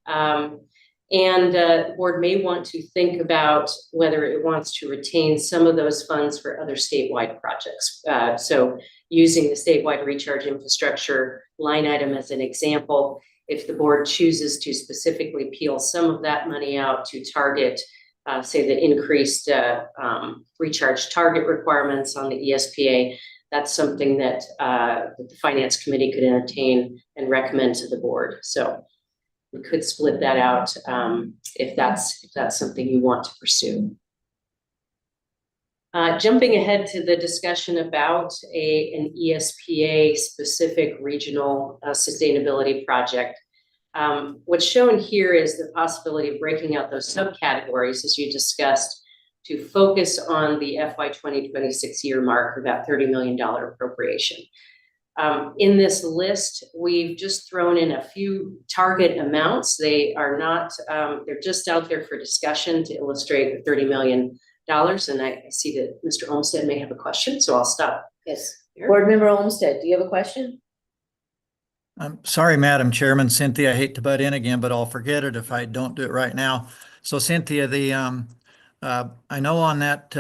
And the board may want to think about whether it wants to retain some of those funds for other statewide projects. So using the statewide recharge infrastructure line item as an example, if the board chooses to specifically peel some of that money out to target say the increased recharge target requirements on the ESPA, that's something that the finance committee could entertain and recommend to the board. So we could split that out if that's something you want to pursue. Jumping ahead to the discussion about an ESPA specific regional sustainability project. What's shown here is the possibility of breaking out those subcategories, as you discussed, to focus on the FY 2026 year mark of that $30 million appropriation. In this list, we've just thrown in a few target amounts. They are not, they're just out there for discussion to illustrate the $30 million. And I see that Mr. Olmstead may have a question, so I'll stop. Yes, Board Member Olmstead, do you have a question? I'm sorry, Madam Chairman, Cynthia, I hate to butt in again, but I'll forget it if I don't do it right now. So Cynthia, I know on that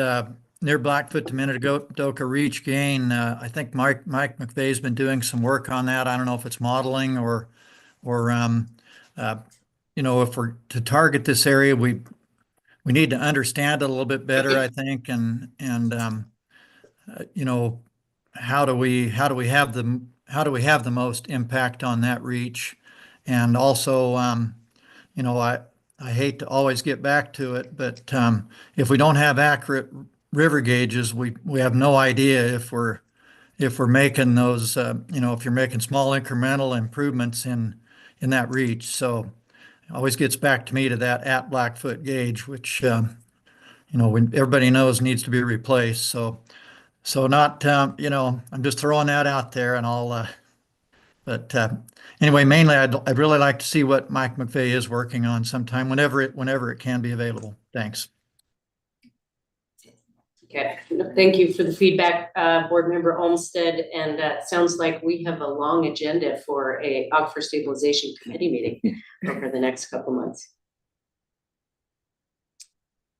near Blackfoot to Minidoka reach gain, I think Mike McVeigh's been doing some work on that. I don't know if it's modeling or if we're to target this area, we need to understand it a little bit better, I think, and how do we have the most impact on that reach? And also, I hate to always get back to it, but if we don't have accurate river gauges, we have no idea if we're making those, if you're making small incremental improvements in that reach. So it always gets back to me to that at Blackfoot gauge, which when everybody knows needs to be replaced. So not, I'm just throwing that out there, and but anyway, mainly I'd really like to see what Mike McVeigh is working on sometime, whenever it can be available. Thanks. Okay, thank you for the feedback, Board Member Olmstead. And it sounds like we have a long agenda for a Aquifer Stabilization Committee meeting over the next couple months.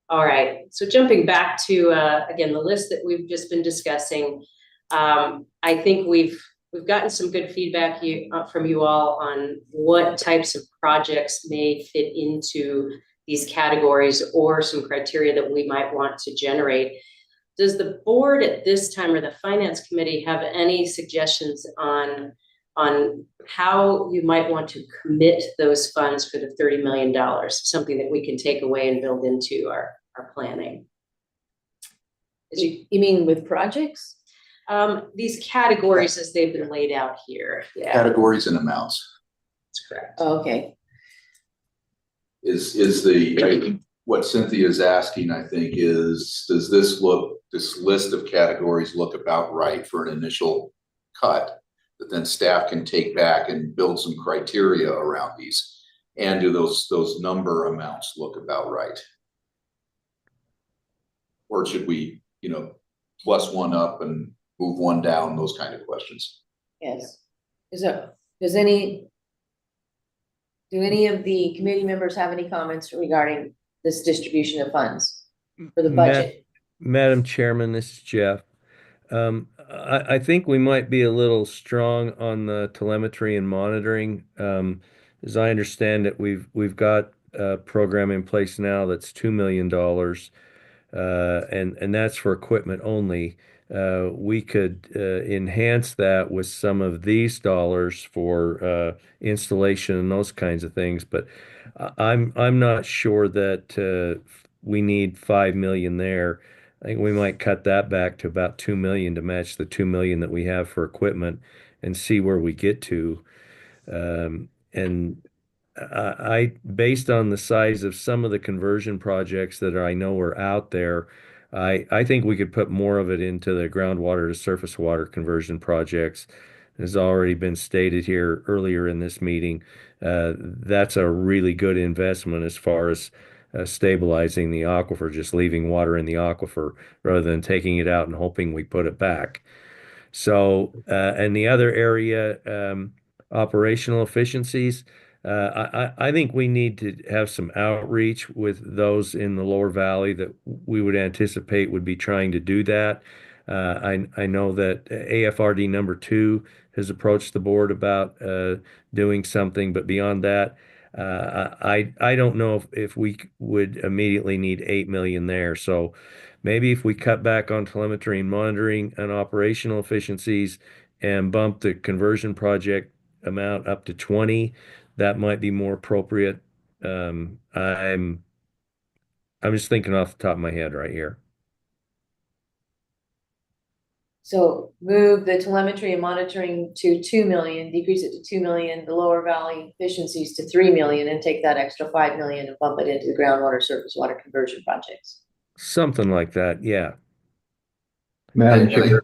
All right, so jumping back to, again, the list that we've just been discussing, I think we've gotten some good feedback from you all on what types of projects may fit into these categories or some criteria that we might want to generate. Does the board at this time or the finance committee have any suggestions on how you might want to commit those funds for the $30 million, something that we can take away and build into our planning? You mean with projects? These categories as they've been laid out here. Yeah, Categories and amounts that's correct. Oh, okay. What Cynthia is asking, I think, is, does this list of categories look about right for an initial cut that then staff can take back and build some criteria around these? And do those number amounts look about right? Or should we, plus one up and move one down, those kind of questions? Yes. Do any of the committee members have any comments regarding this distribution of funds for the budget? Madam Chairman, this is Jeff. I think we might be a little strong on the telemetry and monitoring. as I understand it, we've got a program in place now that's $2 million, and that's for equipment only. We could enhance that with some of these dollars for installation and those kinds of things, but I'm not sure that we need 5 million there. I think we might cut that back to about 2 million to match the 2 million that we have for equipment and see where we get to. And based on the size of some of the conversion projects that I know are out there, I think we could put more of it into the groundwater to surface water conversion projects. Has already been stated here earlier in this meeting. That's a really good investment as far as stabilizing the aquifer, just leaving water in the aquifer rather than taking it out and hoping we put it back. So, and the other area, operational efficiencies, I think we need to have some outreach with those in the lower valley that we would anticipate would be trying to do that. I know that AFRD number 2 has approached the board about doing something, but beyond that, I don't know if we would immediately need 8 million there. So maybe if we cut back on telemetry and monitoring and operational efficiencies and bump the conversion project amount up to 20, that might be more appropriate. I'm just thinking off the top of my head right here. So move the telemetry and monitoring to 2 million, decrease it to 2 million, the lower valley efficiencies to 3 million, and take that extra 5 million and bump it into the groundwater surface water conversion projects. Something like that, yeah. Madam Chair,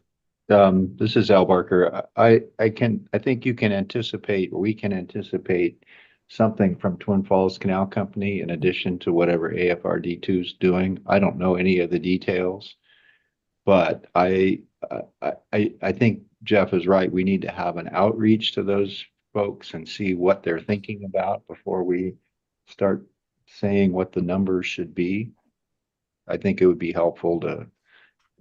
this is Al Barker. I think you can anticipate, or we can anticipate something from Twin Falls Canal Company in addition to whatever AFRD 2 is doing. I don't know any of the details, but I think Jeff is right. We need to have an outreach to those folks and see what they're thinking about before we start saying what the numbers should be. I think it would be helpful to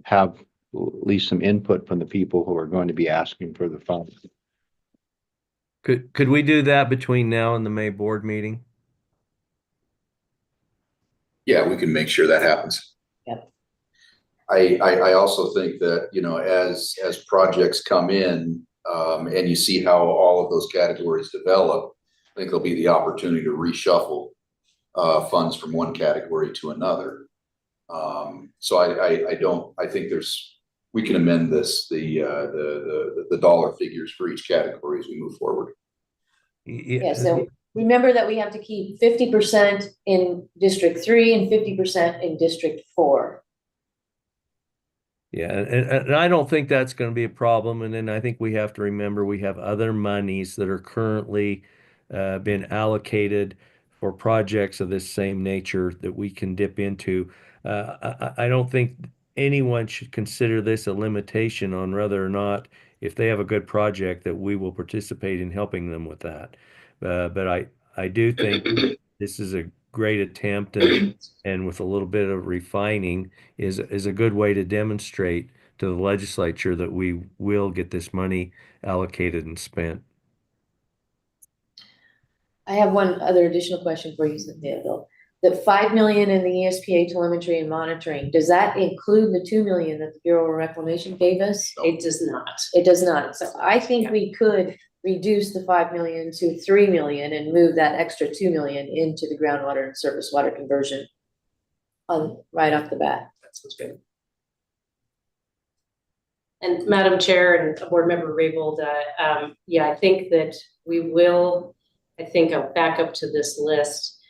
have at least some input from the people who are going to be asking for the funds. Could we do that between now and the May board meeting? Yeah, we can make sure that happens. Yep. I also think that, you know, as projects come in, and you see how all of those categories develop, I think there'll be the opportunity to reshuffle funds from one category to another. So I think we can amend the dollar figures for each category as we move forward. Yeah, so remember that we have to keep 50% in District 3 and 50% in District 4. Yeah, and I don't think that's going to be a problem. And then I think we have to remember we have other monies that are currently been allocated for projects of this same nature that we can dip into. I don't think anyone should consider this a limitation on whether or not, if they have a good project, that we will participate in helping them with that. But I do think this is a great attempt, and with a little bit of refining is a good way to demonstrate to the legislature that we will get this money allocated and spent. I have one other additional question for you, Bill. The 5 million in the ESPA telemetry and monitoring, does that include the 2 million that the Bureau of Reclamation gave us? It does not. It does not. So I think we could reduce the 5 million to 3 million and move that extra 2 million into the groundwater and surface water conversion right off the bat. That's good. And Madam Chair and Board Member Raybould, yeah, I think that we will, I'll back up to this list.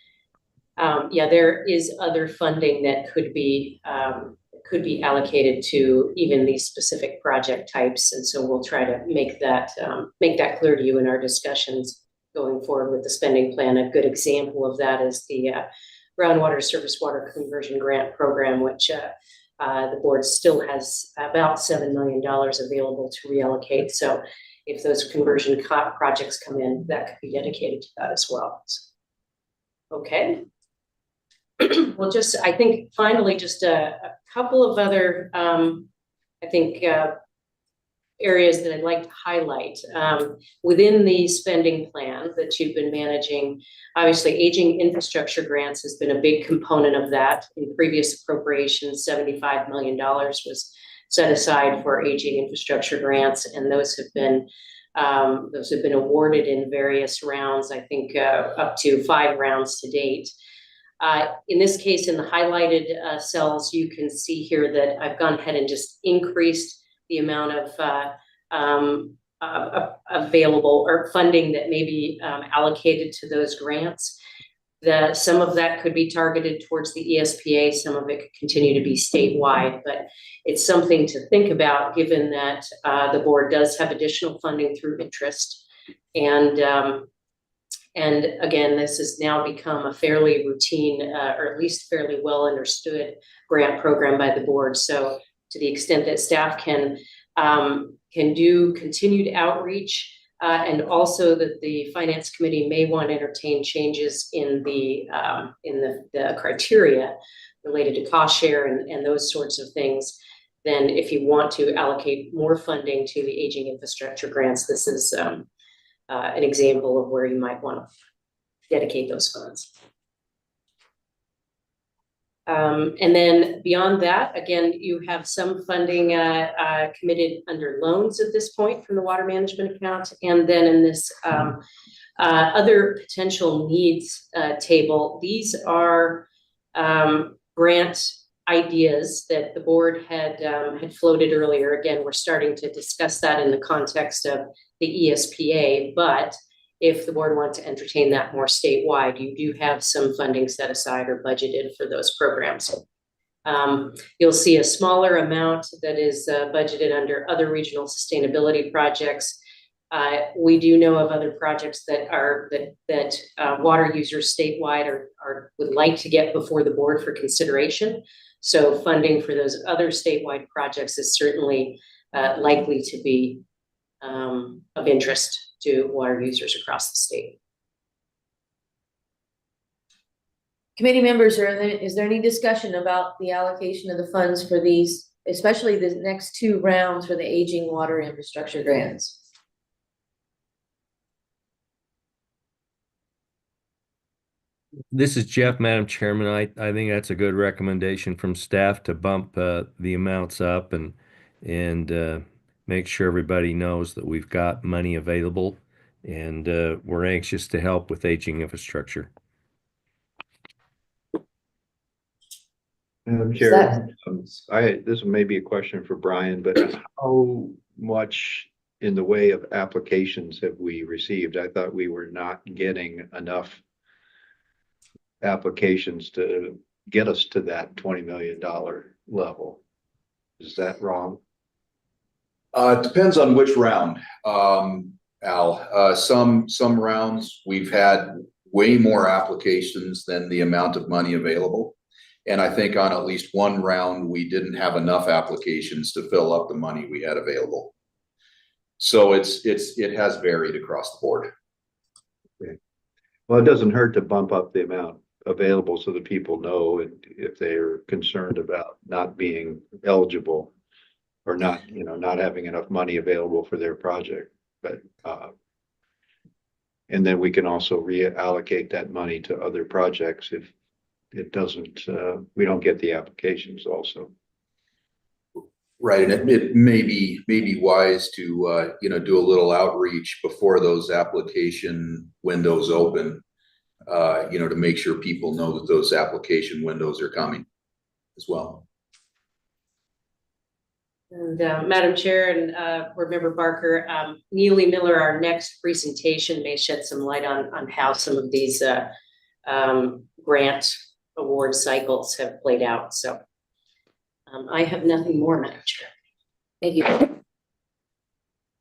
Yeah, there is other funding that could be allocated to even these specific project types. And so we'll try to make that clear to you in our discussions going forward with the spending plan. A good example of that is the groundwater surface water conversion grant program, which the board still has about $7 million available to reallocate. So if those conversion projects come in, that could be dedicated to that as well. Okay. Well, I think finally, just a couple of other, areas that I'd like to highlight. Within the spending plan that you've been managing, obviously aging infrastructure grants has been a big component of that. In previous appropriations, $75 million was set aside for aging infrastructure grants, and those have been awarded in various rounds, I think up to 5 rounds to date. In this case, in the highlighted cells, you can see here that I've gone ahead and just increased the amount of available or funding that may be allocated to those grants. Some of that could be targeted towards the ESPA, some of it could continue to be statewide, but it's something to think about given that the board does have additional funding through interest. And again, this has now become a fairly routine, or at least fairly well understood grant program by the board. So to the extent that staff can do continued outreach, and also that the finance committee may want to entertain changes in the criteria related to cost share and those sorts of things, then if you want to allocate more funding to the aging infrastructure grants, this is an example of where you might want to dedicate those funds. And then beyond that, again, you have some funding committed under loans at this point from the water management account. And then in this other potential needs table, these are grant ideas that the board had floated earlier. Again, we're starting to discuss that in the context of the ESPA, but if the board wants to entertain that more statewide, you do have some funding set aside or budgeted for those programs. You'll see a smaller amount that is budgeted under other regional sustainability projects. We do know of other projects that water users statewide would like to get before the board for consideration. So funding for those other statewide projects is certainly likely to be of interest to water users across the state. Committee members, is there any discussion about the allocation of the funds for these, especially the next 2 rounds for the aging water infrastructure grants? This is Jeff, Madam Chairman. I think that's a good recommendation from staff to bump the amounts up and make sure everybody knows that we've got money available, and we're anxious to help with aging infrastructure. Madam Chair, this may be a question for Brian, but how much in the way of applications have we received? I thought we were not getting enough applications to get us to that $20 million level. Is that wrong? It depends on which round, Al. Some rounds we've had way more applications than the amount of money available. And I think on at least one round, we didn't have enough applications to fill up the money we had available. So it has varied across the board. Okay. Well, it doesn't hurt to bump up the amount available so that people know, and if they're concerned about not being eligible or not having enough money available for their project. But and then we can also reallocate that money to other projects if it doesn't, we don't get the applications also. Right, and it may be wise to do a little outreach before those application windows open, to make sure people know that those application windows are coming as well. And Madam Chair and Board Member Barker, Neely Miller, our next presentation may shed some light on how some of these grant award cycles have played out. So I have nothing more, Madam Chair. Thank you.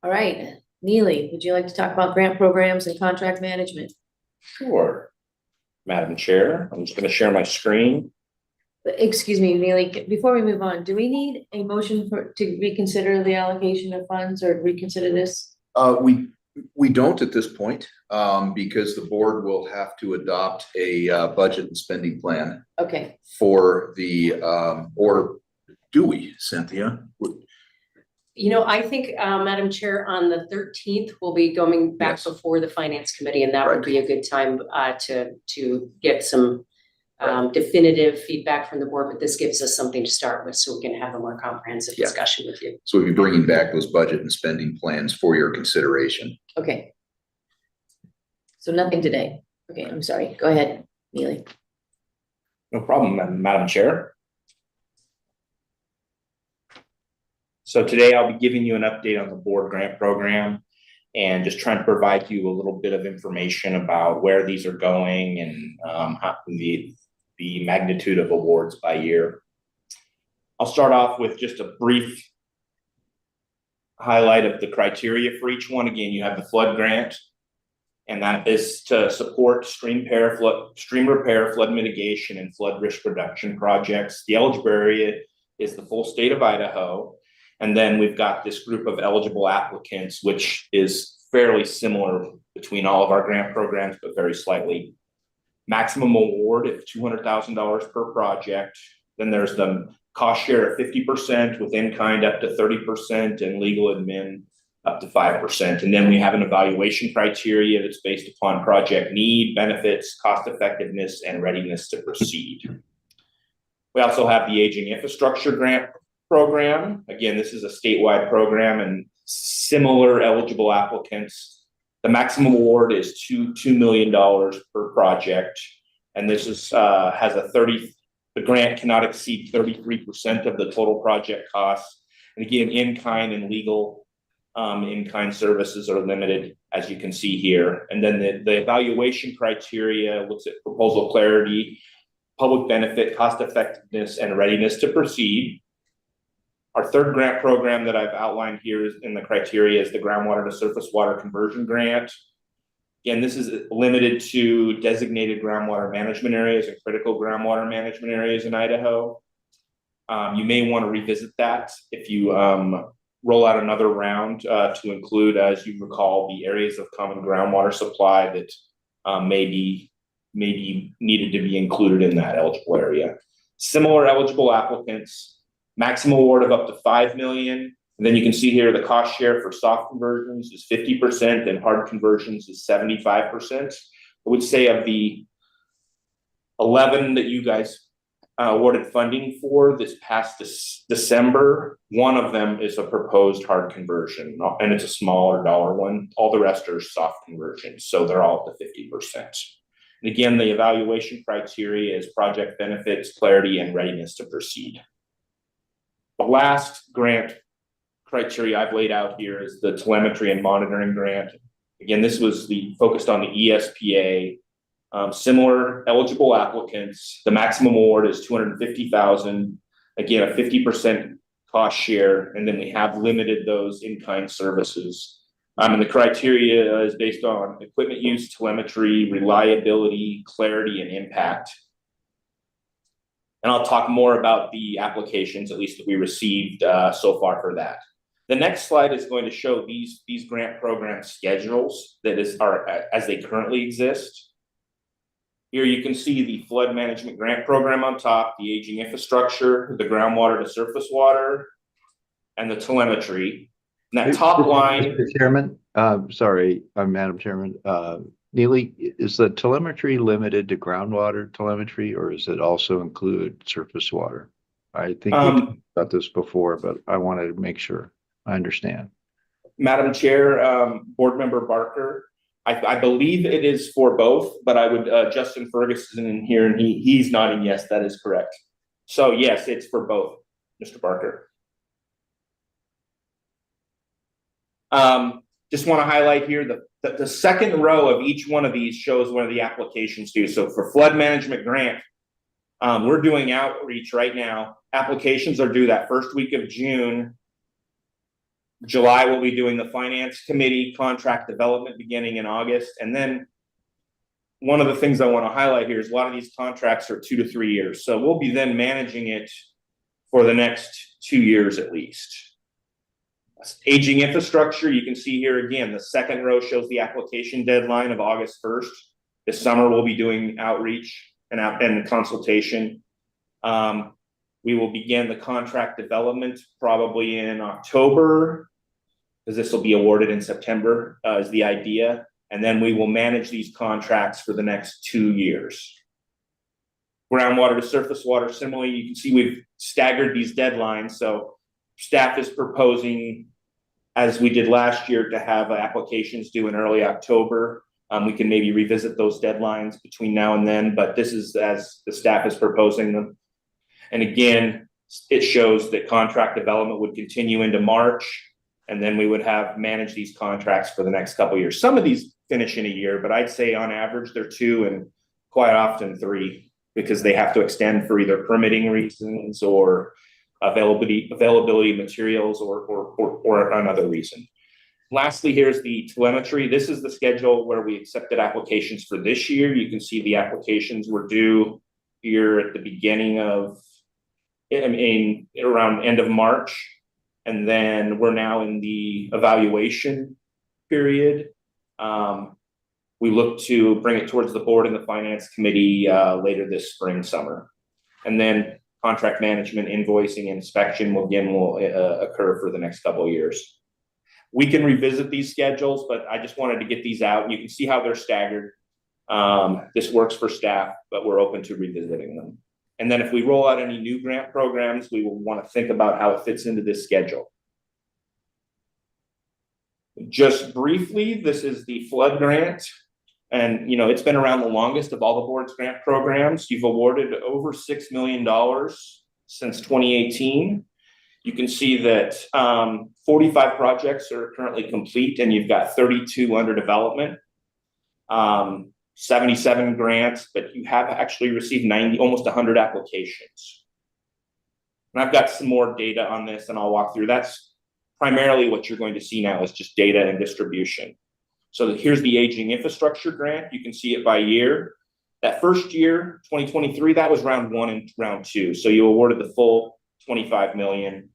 All right, Neely, would you like to talk about grant programs and contract management? Sure. Madam Chair, I'm just going to share my screen. Excuse me, Neely, before we move on, do we need a motion to reconsider the allocation of funds or reconsider this? We don't at this point, because the board will have to adopt a budget and spending plan. Okay. For the or do we, Cynthia? I think, Madam Chair, on the 13th, we'll be going back Yes. before the Finance Committee, and that would Right. be a good time to get some definitive feedback from the board, but this gives us something to start with, so we can have a more comprehensive Yeah. discussion with you. So we'll be bringing back those budget and spending plans for your consideration. Okay. So nothing today. Okay, I'm sorry. Go ahead, Neely. No problem, Madam Chair. So today I'll be giving you an update on the board grant program and just trying to provide you a little bit of information about where these are going and how the magnitude of awards by year. I'll start off with just a brief highlight of the criteria for each one. Again, you have the flood grant, and that is to support stream repair, flood mitigation, and flood risk reduction projects. The eligible area is the full state of Idaho. And then we've got this group of eligible applicants, which is fairly similar between all of our grant programs, but very slightly. Maximum award of $200,000 per project. Then there's the cost share of 50% with in-kind up to 30% and legal admin up to 5%. And then we have an evaluation criteria that's based upon project need, benefits, cost effectiveness, and readiness to proceed. We also have the aging infrastructure grant program. Again, this is a statewide program and similar eligible applicants. The maximum award is $2 million per project. And this is the grant cannot exceed 33% of the total project costs. And again, in-kind and legal in-kind services are limited, as you can see here. And then the evaluation criteria looks at proposal clarity, public benefit, cost effectiveness, and readiness to proceed. Our third grant program that I've outlined here in the criteria is the groundwater to surface water conversion grant. Again, this is limited to designated groundwater management areas and critical groundwater management areas in Idaho. You may want to revisit that if you roll out another round to include, as you recall, the areas of common groundwater supply that may be needed to be included in that eligible area. Similar eligible applicants, maximum award of up to $5 million. And then you can see here the cost share for soft conversions is 50% and hard conversions is 75%. I would say of the 11 that you guys awarded funding for this past December, one of them is a proposed hard conversion, and it's a smaller dollar one. All the rest are soft conversions, so they're all up to 50%. And again, the evaluation criteria is project benefits, clarity, and readiness to proceed. The last grant criteria I've laid out here is the telemetry and monitoring grant. Again, this was focused on the ESPA. Similar eligible applicants. The maximum award is $250,000. Again, a 50% cost share, and then we have limited those in-kind services. And the criteria is based on equipment use, telemetry, reliability, clarity, and impact. And I'll talk more about the applications, at least that we received so far for that. The next slide is going to show these grant program schedules are as they currently exist. Here you can see the flood management grant program on top, the aging infrastructure, the groundwater to surface water, and the telemetry. And that top line. Mr. Chairman, sorry, Madam Chairman, Neely, is the telemetry limited to groundwater telemetry, or does it also include surface water? I think we talked about this before, but I wanted to make sure I understand. Madam Chair, Board Member Barker, I believe it is for both, but I would, Justin Ferguson in here, and he's nodding yes, that is correct. So yes, it's for both, Mr. Barker. Just want to highlight here the second row of each one of these shows where the applications do. So for flood management grant, we're doing outreach right now. Applications are due that first week of June. July, we'll be doing the finance committee contract development beginning in August. And then one of the things I want to highlight here is a lot of these contracts are 2 to 3 years. So we'll be then managing it for the next 2 years at least. Aging infrastructure, you can see here again, the second row shows the application deadline of August 1st. This summer, we'll be doing outreach and consultation. We will begin the contract development probably in October, because this will be awarded in September, is the idea. And then we will manage these contracts for the next 2 years. Groundwater to surface water, similarly, you can see we've staggered these deadlines. So staff is proposing, as we did last year, to have applications due in early October. We can maybe revisit those deadlines between now and then, but this is as the staff is proposing them. And again, it shows that contract development would continue into March, and then we would have managed these contracts for the next couple of years. Some of these finish in a year, but I'd say on average they're 2 and quite often 3, because they have to extend for either permitting reasons or availability of materials or another reason. Lastly, here's the telemetry. This is the schedule where we accepted applications for this year. You can see the applications were due here at the beginning of, around end of March. And then we're now in the evaluation period. We look to bring it towards the board and the finance committee later this spring, summer. And then contract management, invoicing, inspection will occur for the next couple of years. We can revisit these schedules, but I just wanted to get these out. You can see how they're staggered. This works for staff, but we're open to revisiting them. And then if we roll out any new grant programs, we will want to think about how it fits into this schedule. Just briefly, this is the flood grant. And, it's been around the longest of all the board's grant programs. You've awarded over $6 million since 2018. You can see that 45 projects are currently complete, and you've got 32 under development. 77 grants, but you have actually received almost 100 applications. And I've got some more data on this, and I'll walk through. That's primarily what you're going to see now, is just data and distribution. So here's the aging infrastructure grant. You can see it by year. That first year, 2023, that was round 1 and round 2. So you awarded the full 25 million.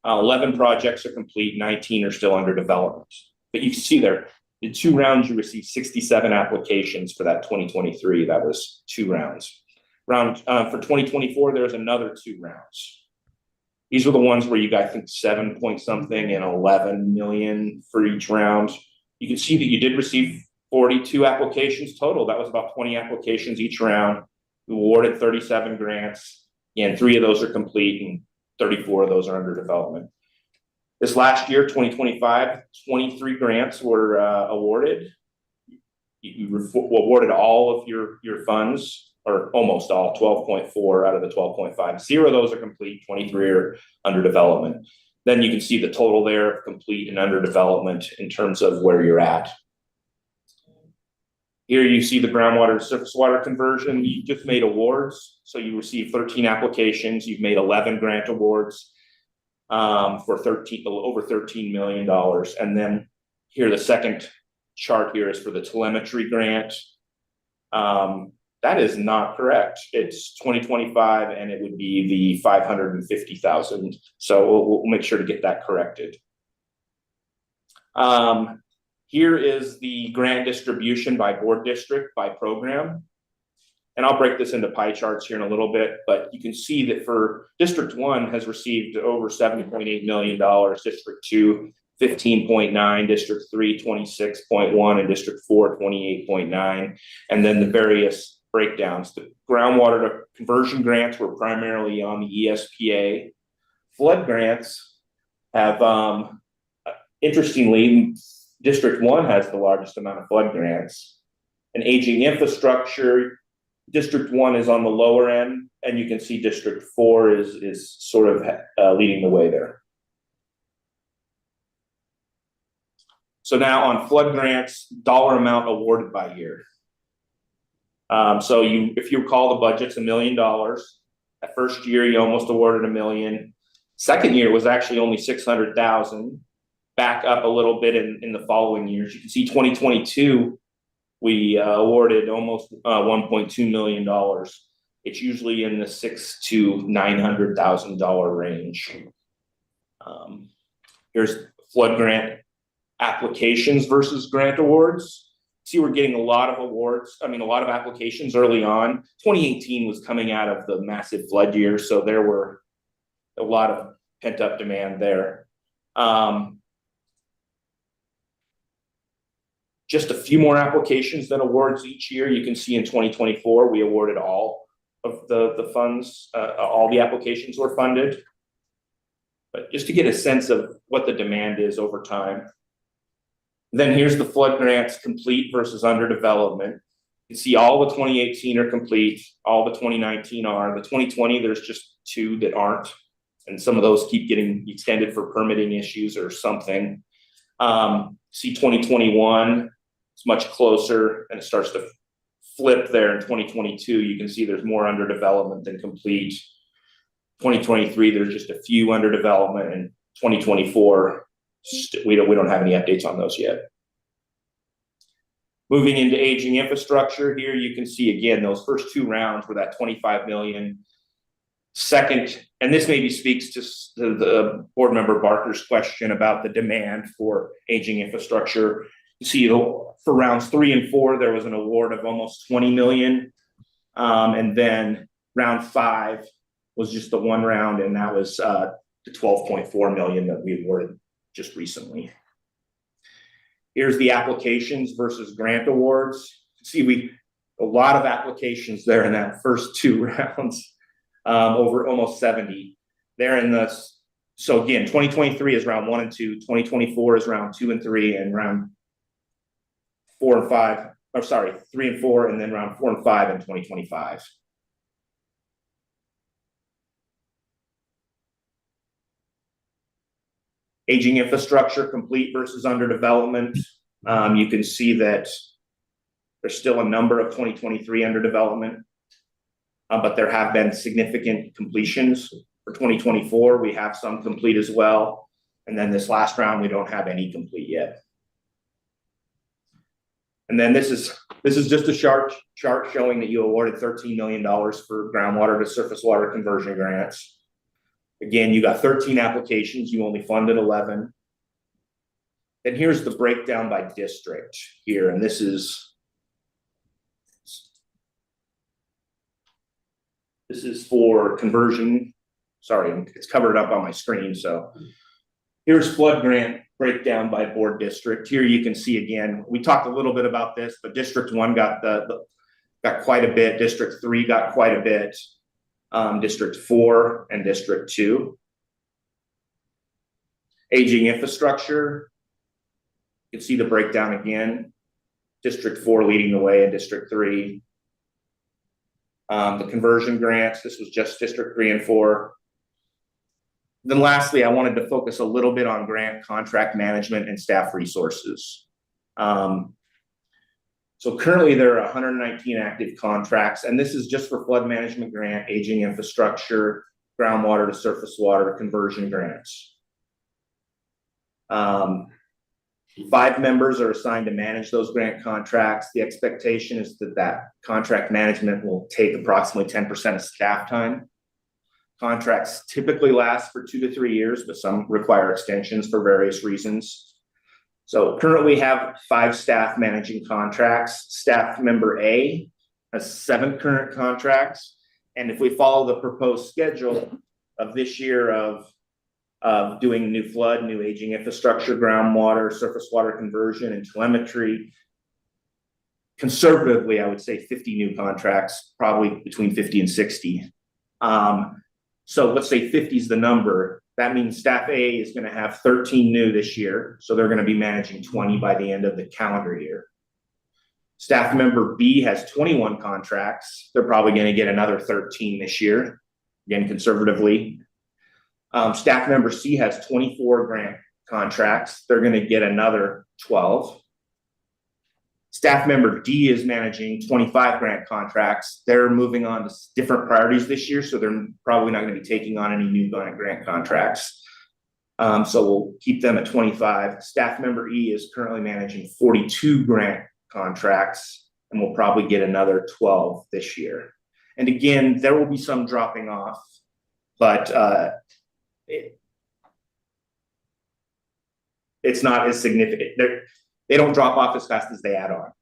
11 projects are complete, 19 are still under development. But you can see there, in 2 rounds, you received 67 applications for that 2023. That was 2 rounds. For 2024, there's another 2 rounds. These are the ones where you got, I think, 7 point something and 11 million for each round. You can see that you did receive 42 applications total. That was about 20 applications each round. We awarded 37 grants, and 3 of those are complete, and 34 of those are under development. This last year, 2025, 23 grants were awarded. You awarded all of your funds, or almost all, 12.4 out of the 12.5. 0 of those are complete, 23 are under development. Then you can see the total there of complete and under development in terms of where you're at. Here you see the groundwater to surface water conversion. You just made awards. So you received 13 applications. You've made 11 grant awards for over $13 million. And then here, the second chart here is for the telemetry grant. That is not correct. It's 2025, and it would be the 550,000. So we'll make sure to get that corrected. Here is the grant distribution by board district, by program. And I'll break this into pie charts here in a little bit, but you can see that for District 1 has received over $7.8 million, District 2, 15.9, District 3, 26.1, and District 4, 28.9. And then the various breakdowns. The groundwater to conversion grants were primarily on the ESPA. Flood grants have, interestingly, District 1 has the largest amount of flood grants. And aging infrastructure, District 1 is on the lower end, and you can see District 4 is sort of leading the way there. So now on flood grants, dollar amount awarded by year. So if you recall, the budget's $1 million. That first year, you almost awarded $1 million. Second year was actually only 600,000. Back up a little bit in the following years. You can see 2022, we awarded almost $1.2 million. It's usually in the $600,000 to $900,000 range. Here's flood grant applications versus grant awards. See, we're getting a lot of awards, a lot of applications early on. 2018 was coming out of the massive flood year, so there were a lot of pent-up demand there. Just a few more applications than awards each year. You can see in 2024, we awarded all of the funds, all the applications were funded. But just to get a sense of what the demand is over time. Then here's the flood grants complete versus under development. You can see all the 2018 are complete, all the 2019 are. The 2020, there's just 2 that aren't. And some of those keep getting extended for permitting issues or something. See 2021, it's much closer and it starts to flip there in 2022. You can see there's more under development than complete. 2023, there's just a few under development, and 2024, we don't have any updates on those yet. Moving into aging infrastructure here, you can see again, those first 2 rounds were that 25 million. Second, and this maybe speaks to the board member Barker's question about the demand for aging infrastructure. You see for rounds 3 and 4, there was an award of almost 20 million. And then round 5 was just the 1 round, and that was the 12.4 million that we awarded just recently. Here's the applications versus grant awards. See, a lot of applications there in that first 2 rounds, over almost 70. They're in the, so again, 2023 is round 1 and 2, 2024 is round 2 and 3, and round 4 and 5, or sorry, 3 and 4, and then round 4 and 5 in 2025. Aging infrastructure complete versus under development. You can see that there's still a number of 2023 under development, but there have been significant completions for 2024. We have some complete as well. And then this last round, we don't have any complete yet. And then this is just a chart showing that you awarded $13 million for groundwater to surface water conversion grants. Again, you got 13 applications, you only funded 11. And here's the breakdown by district here. And this is for conversion. Sorry, it's covered up on my screen. So here's flood grant breakdown by board district. Here you can see again, we talked a little bit about this, but District 1 got quite a bit. District 3 got quite a bit. District 4 and District 2. Aging infrastructure, you can see the breakdown again. District 4 leading the way in District 3. The conversion grants, this was just District 3 and 4. Then lastly, I wanted to focus a little bit on grant contract management and staff resources. So currently there are 119 active contracts, and this is just for flood management grant, aging infrastructure, groundwater to surface water conversion grants. 5 members are assigned to manage those grant contracts. The expectation is that contract management will take approximately 10% of staff time. Contracts typically last for 2 to 3 years, but some require extensions for various reasons. So currently we have 5 staff managing contracts. Staff member A has 7 current contracts. And if we follow the proposed schedule of this year of doing new flood, new aging infrastructure, groundwater, surface water conversion, and telemetry, conservatively, I would say 50 new contracts, probably between 50 and 60. So let's say 50 is the number. That means staff A is going to have 13 new this year. So they're going to be managing 20 by the end of the calendar year. Staff member B has 21 contracts. They're probably going to get another 13 this year, again, conservatively. Staff member C has 24 grant contracts. They're going to get another 12. Staff member D is managing 25 grant contracts. They're moving on to different priorities this year, so they're probably not going to be taking on any new grant contracts. So we'll keep them at 25. Staff member E is currently managing 42 grant contracts, and we'll probably get another 12 this year. And again, there will be some dropping off, but it's not as significant. they don't drop off as fast as they add on.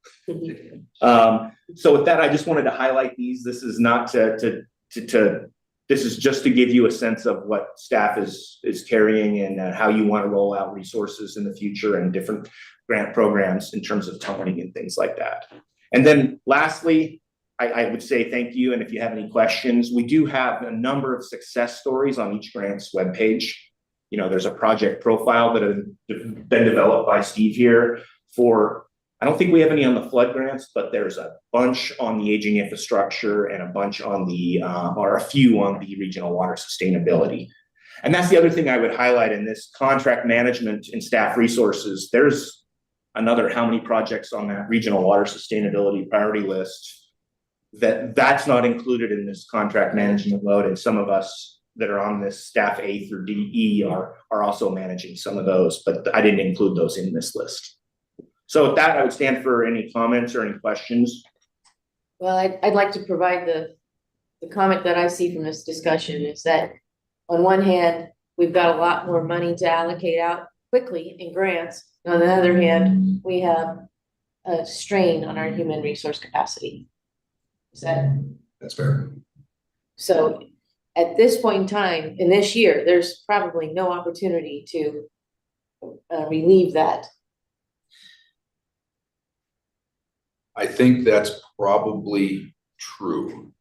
So with that, I just wanted to highlight these. This is not this is just to give you a sense of what staff is carrying and how you want to roll out resources in the future and different grant programs in terms of toning and things like that. And then lastly, I would say thank you. And if you have any questions, we do have a number of success stories on each grant's webpage. You know, there's a project profile that has been developed by Steve here for, I don't think we have any on the flood grants, but there's a bunch on the aging infrastructure and a bunch on the, or a few on the regional water sustainability. And that's the other thing I would highlight in this contract management and staff resources. There's another how many projects on that regional water sustainability priority list that's not included in this contract management load. And some of us that are on this staff A through DE are also managing some of those, but I didn't include those in this list. So with that, I would stand for any comments or any questions. Well, I'd like to provide the comment that I see from this discussion is that on one hand, we've got a lot more money to allocate out quickly in grants. On the other hand, we have a strain on our human resource capacity. That's fair. So at this point in time, in this year, there's probably no opportunity to relieve that. I think that's probably true.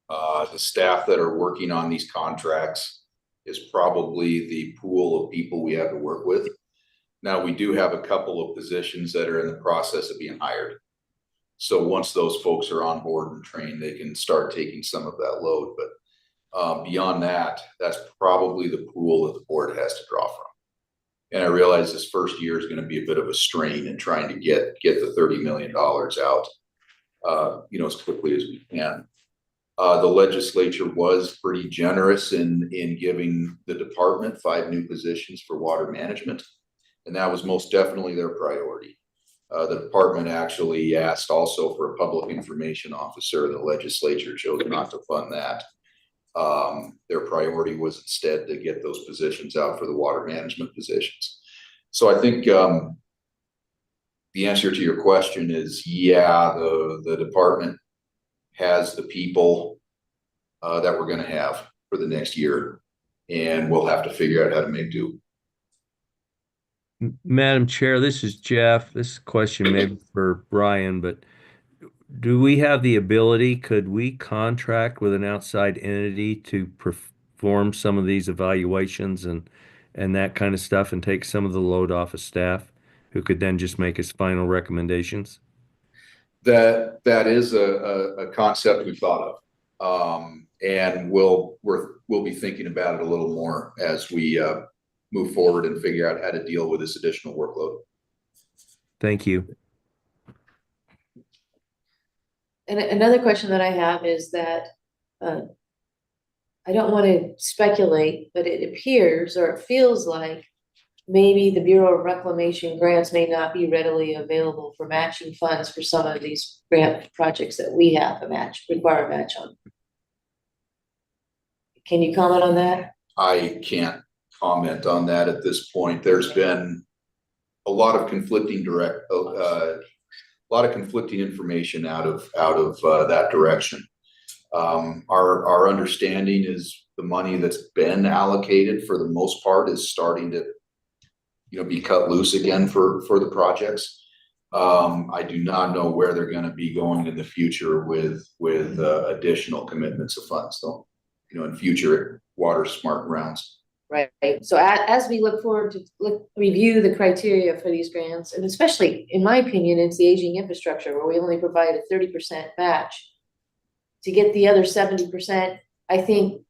The staff that are working on these contracts is probably the pool of people we have to work with. Now, we do have a couple of positions that are in the process of being hired. So once those folks are on board and trained, they can start taking some of that load. But beyond that, that's probably the pool that the board has to draw from. And I realize this first year is going to be a bit of a strain in trying to get the $30 million out, as quickly as we can. The legislature was pretty generous in giving the department 5 new positions for water management. And that was most definitely their priority. The department actually asked also for a public information officer. The legislature chose not to fund that. Their priority was instead to get those positions out for the water management positions. So I think the answer to your question is, yeah, the department has the people that we're going to have for the next year, and we'll have to figure out how to make do. Madam Chair, this is Jeff. This question may be for Brian, but do we have the ability, could we contract with an outside entity to perform some of these evaluations and that kind of stuff and take some of the load off of staff who could then just make us final recommendations? That is a concept we've thought of. And we'll be thinking about it a little more as we move forward and figure out how to deal with this additional workload. Thank you. And another question that I have is that I don't want to speculate, but it appears or it feels like maybe the Bureau of Reclamation grants may not be readily available for matching funds for some of these grant projects that we have require a match on. Can you comment on that? I can't comment on that at this point. There's been a lot of conflicting information out of that direction. Our understanding is the money that's been allocated for the most part is starting to be cut loose again for the projects. I do not know where they're going to be going in the future with additional commitments of funds though, in future water smart rounds. Right. So as we look forward to review the criteria for these grants, and especially in my opinion, it's the aging infrastructure where we only provide a 30% match. To get the other 70%, I think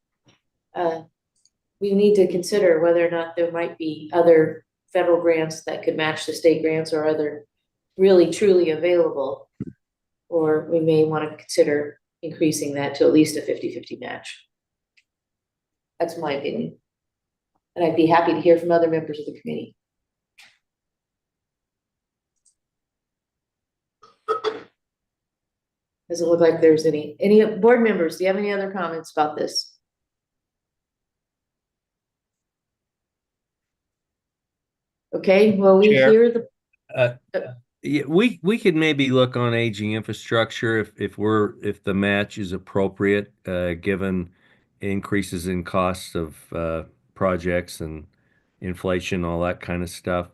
we need to consider whether or not there might be other federal grants that could match the state grants or other really truly available, or we may want to consider increasing that to at least a 50-50 match. That's my opinion. And I'd be happy to hear from other members of the committee. Doesn't look like there's any board members. Do you have any other comments about this? Okay, well, we Chair, hear the Yeah, we could maybe look on aging infrastructure if the match is appropriate, given increases in costs of projects and inflation, all that kind of stuff.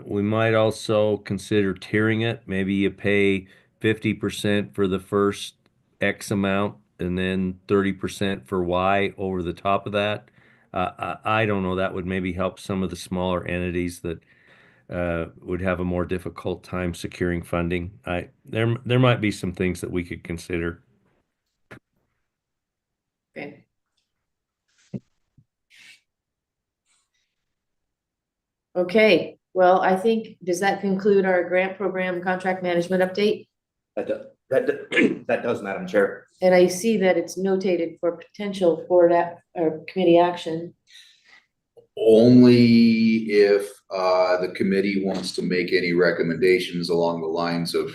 We might also consider tiering it. Maybe you pay 50% for the first X amount and then 30% for Y over the top of that. I don't know. That would maybe help some of the smaller entities that would have a more difficult time securing funding. There might be some things that we could consider. Okay. Okay, well, I think, does that conclude our grant program contract management update? That does, Madam Chair. And I see that it's notated for potential for that, committee action. Only if the committee wants to make any recommendations along the lines of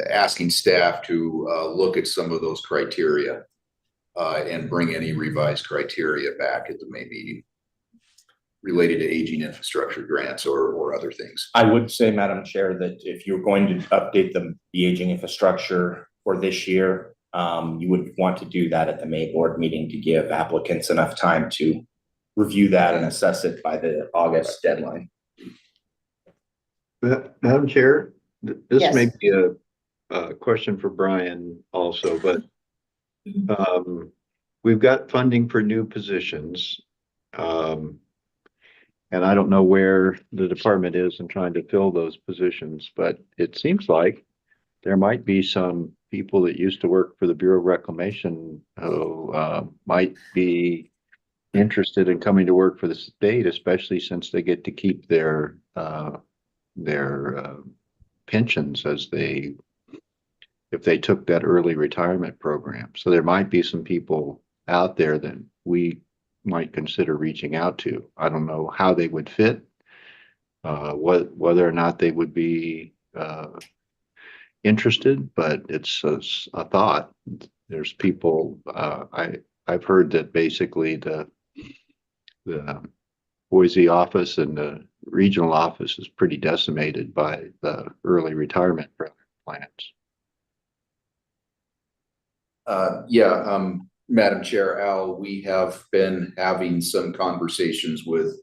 asking staff to look at some of those criteria and bring any revised criteria back at the May meeting related to aging infrastructure grants or other things. I would say, Madam Chair, that if you're going to update the aging infrastructure for this year, you would want to do that at the May board meeting to give applicants enough time to review that and assess it by the August deadline. Madam Chair, this Yes. may be a question for Brian also, but we've got funding for new positions. And I don't know where the department is in trying to fill those positions, but it seems like there might be some people that used to work for the Bureau of Reclamation who might be interested in coming to work for the state, especially since they get to keep their pensions if they took that early retirement program. So there might be some people out there that we might consider reaching out to. I don't know how they would fit, whether or not they would be interested, but it's a thought. There's people, I've heard that basically the Boise office and the regional office is pretty decimated by the early retirement plans. Madam Chair, Al, we have been having some conversations with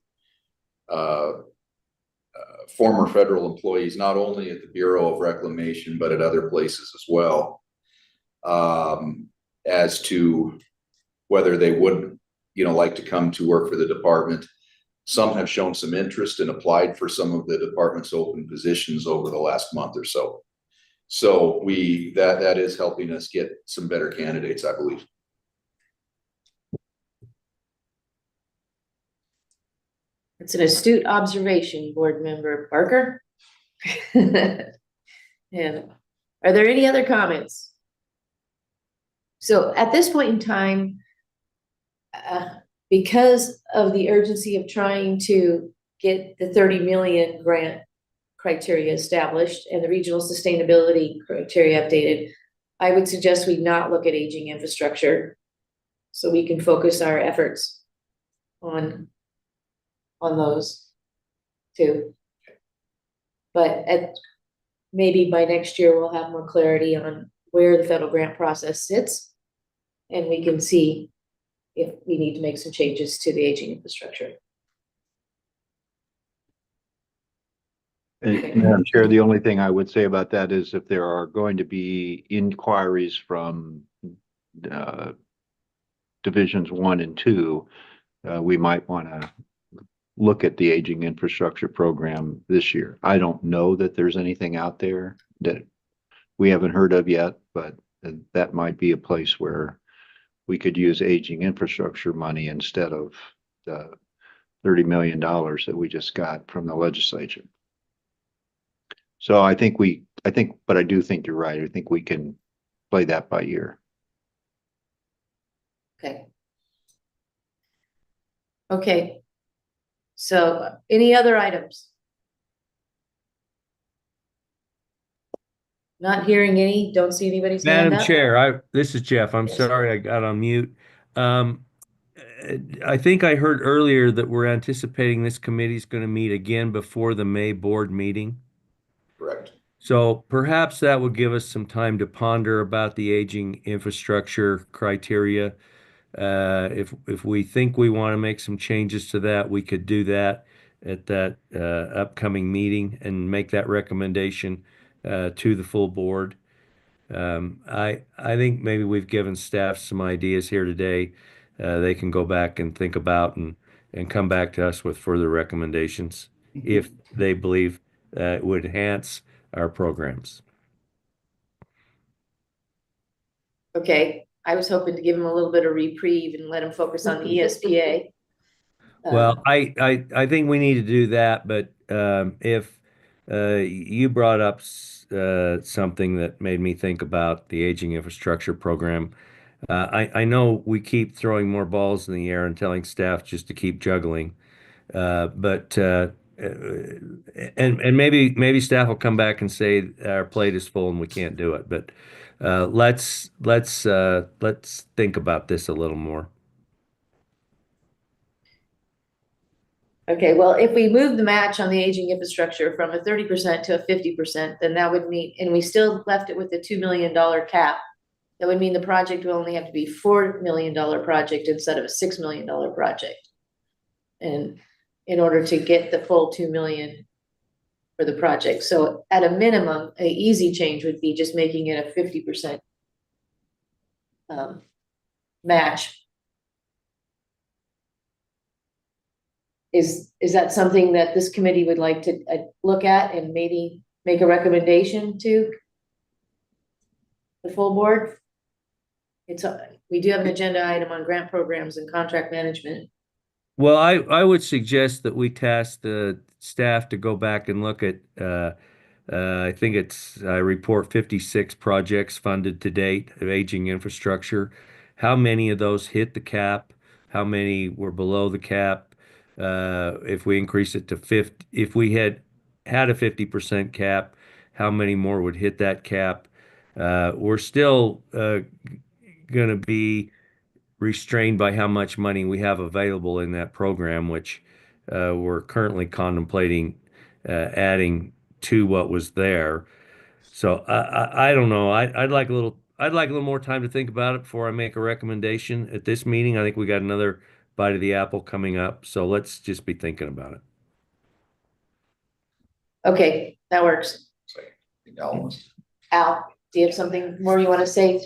former federal employees, not only at the Bureau of Reclamation, but at other places as well, as to whether they would, like to come to work for the department. Some have shown some interest and applied for some of the department's open positions over the last month or so. So that is helping us get some better candidates, I believe. It's an astute observation, board member Parker. And are there any other comments? So at this point in time, because of the urgency of trying to get the 30 million grant criteria established and the regional sustainability criteria updated, I would suggest we not look at aging infrastructure so we can focus our efforts on those too. But maybe by next year, we'll have more clarity on where the federal grant process sits, and we can see if we need to make some changes to the aging infrastructure. And Madam Chair, the only thing I would say about that is if there are going to be inquiries from divisions 1 and 2, we might want to look at the aging infrastructure program this year. I don't know that there's anything out there that we haven't heard of yet, but that might be a place where we could use aging infrastructure money instead of the $30 million that we just got from the legislature. So but I do think you're right. I think we can play that by ear. Okay. So any other items? Not hearing any, don't see anybody's hand Madam up. Chair, this is Jeff. I'm Yes. sorry I got on mute. I think I heard earlier that we're anticipating this committee is going to meet again before the May board meeting. Correct. So perhaps that would give us some time to ponder about the aging infrastructure criteria. If we think we want to make some changes to that, we could do that at that upcoming meeting and make that recommendation to the full board. I think maybe we've given staff some ideas here today. They can go back and think about and come back to us with further recommendations if they believe it would enhance our programs. Okay, I was hoping to give him a little bit of reprieve and let him focus on the ESPA. Well, I think we need to do that, but if you brought up something that made me think about the aging infrastructure program. I know we keep throwing more balls in the air and telling staff just to keep juggling, but and maybe staff will come back and say our plate is full and we can't do it. But let's think about this a little more. Okay, well, if we move the match on the aging infrastructure from a 30% to a 50%, then that would mean, and we still left it with the $2 million cap. That would mean the project will only have to be $4 million project instead of a $6 million project. And in order to get the full 2 million for the project. So at a minimum, an easy change would be just making it a 50% match. Is that something that this committee would like to look at and maybe make a recommendation to the full board? We do have an agenda item on grant programs and contract management. Well, I would suggest that we task the staff to go back and look at, I think it's report 56 projects funded to date of aging infrastructure. How many of those hit the cap? How many were below the cap? If we increase it to 50, if we had a 50% cap, how many more would hit that cap? We're still going to be restrained by how much money we have available in that program, which we're currently contemplating adding to what was there. So I don't know. I'd like a little more time to think about it before I make a recommendation at this meeting. I think we got another bite of the apple coming up, so let's just be thinking about it. Okay, that works. Al, Do you have something more you want to say,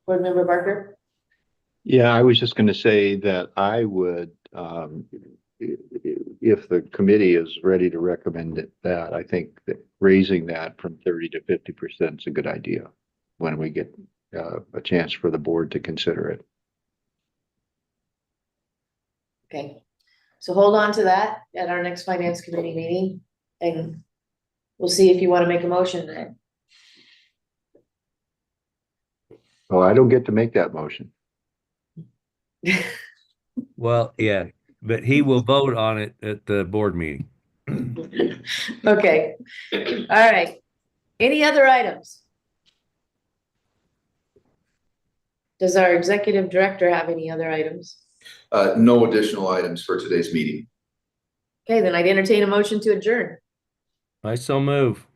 Board Member Barker? Yeah, I was just going to say that I would, if the committee is ready to recommend that, I think that raising that from 30 to 50% is a good idea when we get a chance for the board to consider it. Okay, so hold on to that at our next finance committee meeting, and we'll see if you want to make a motion then. Well, I don't get to make that motion. Well, yeah, but he will vote on it at the board meeting. Okay, all right. Any other items? Does our executive director have any other items? no additional items for today's meeting. Okay, then I'd entertain a motion to adjourn. I so move.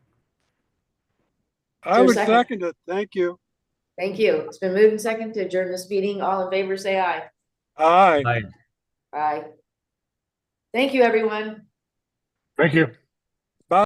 I would second? second it. Thank you. Thank you. It's been moved and second to adjourn this meeting. All in favor, say aye. Aye. Aye. Aye. Thank you, everyone. Thank you.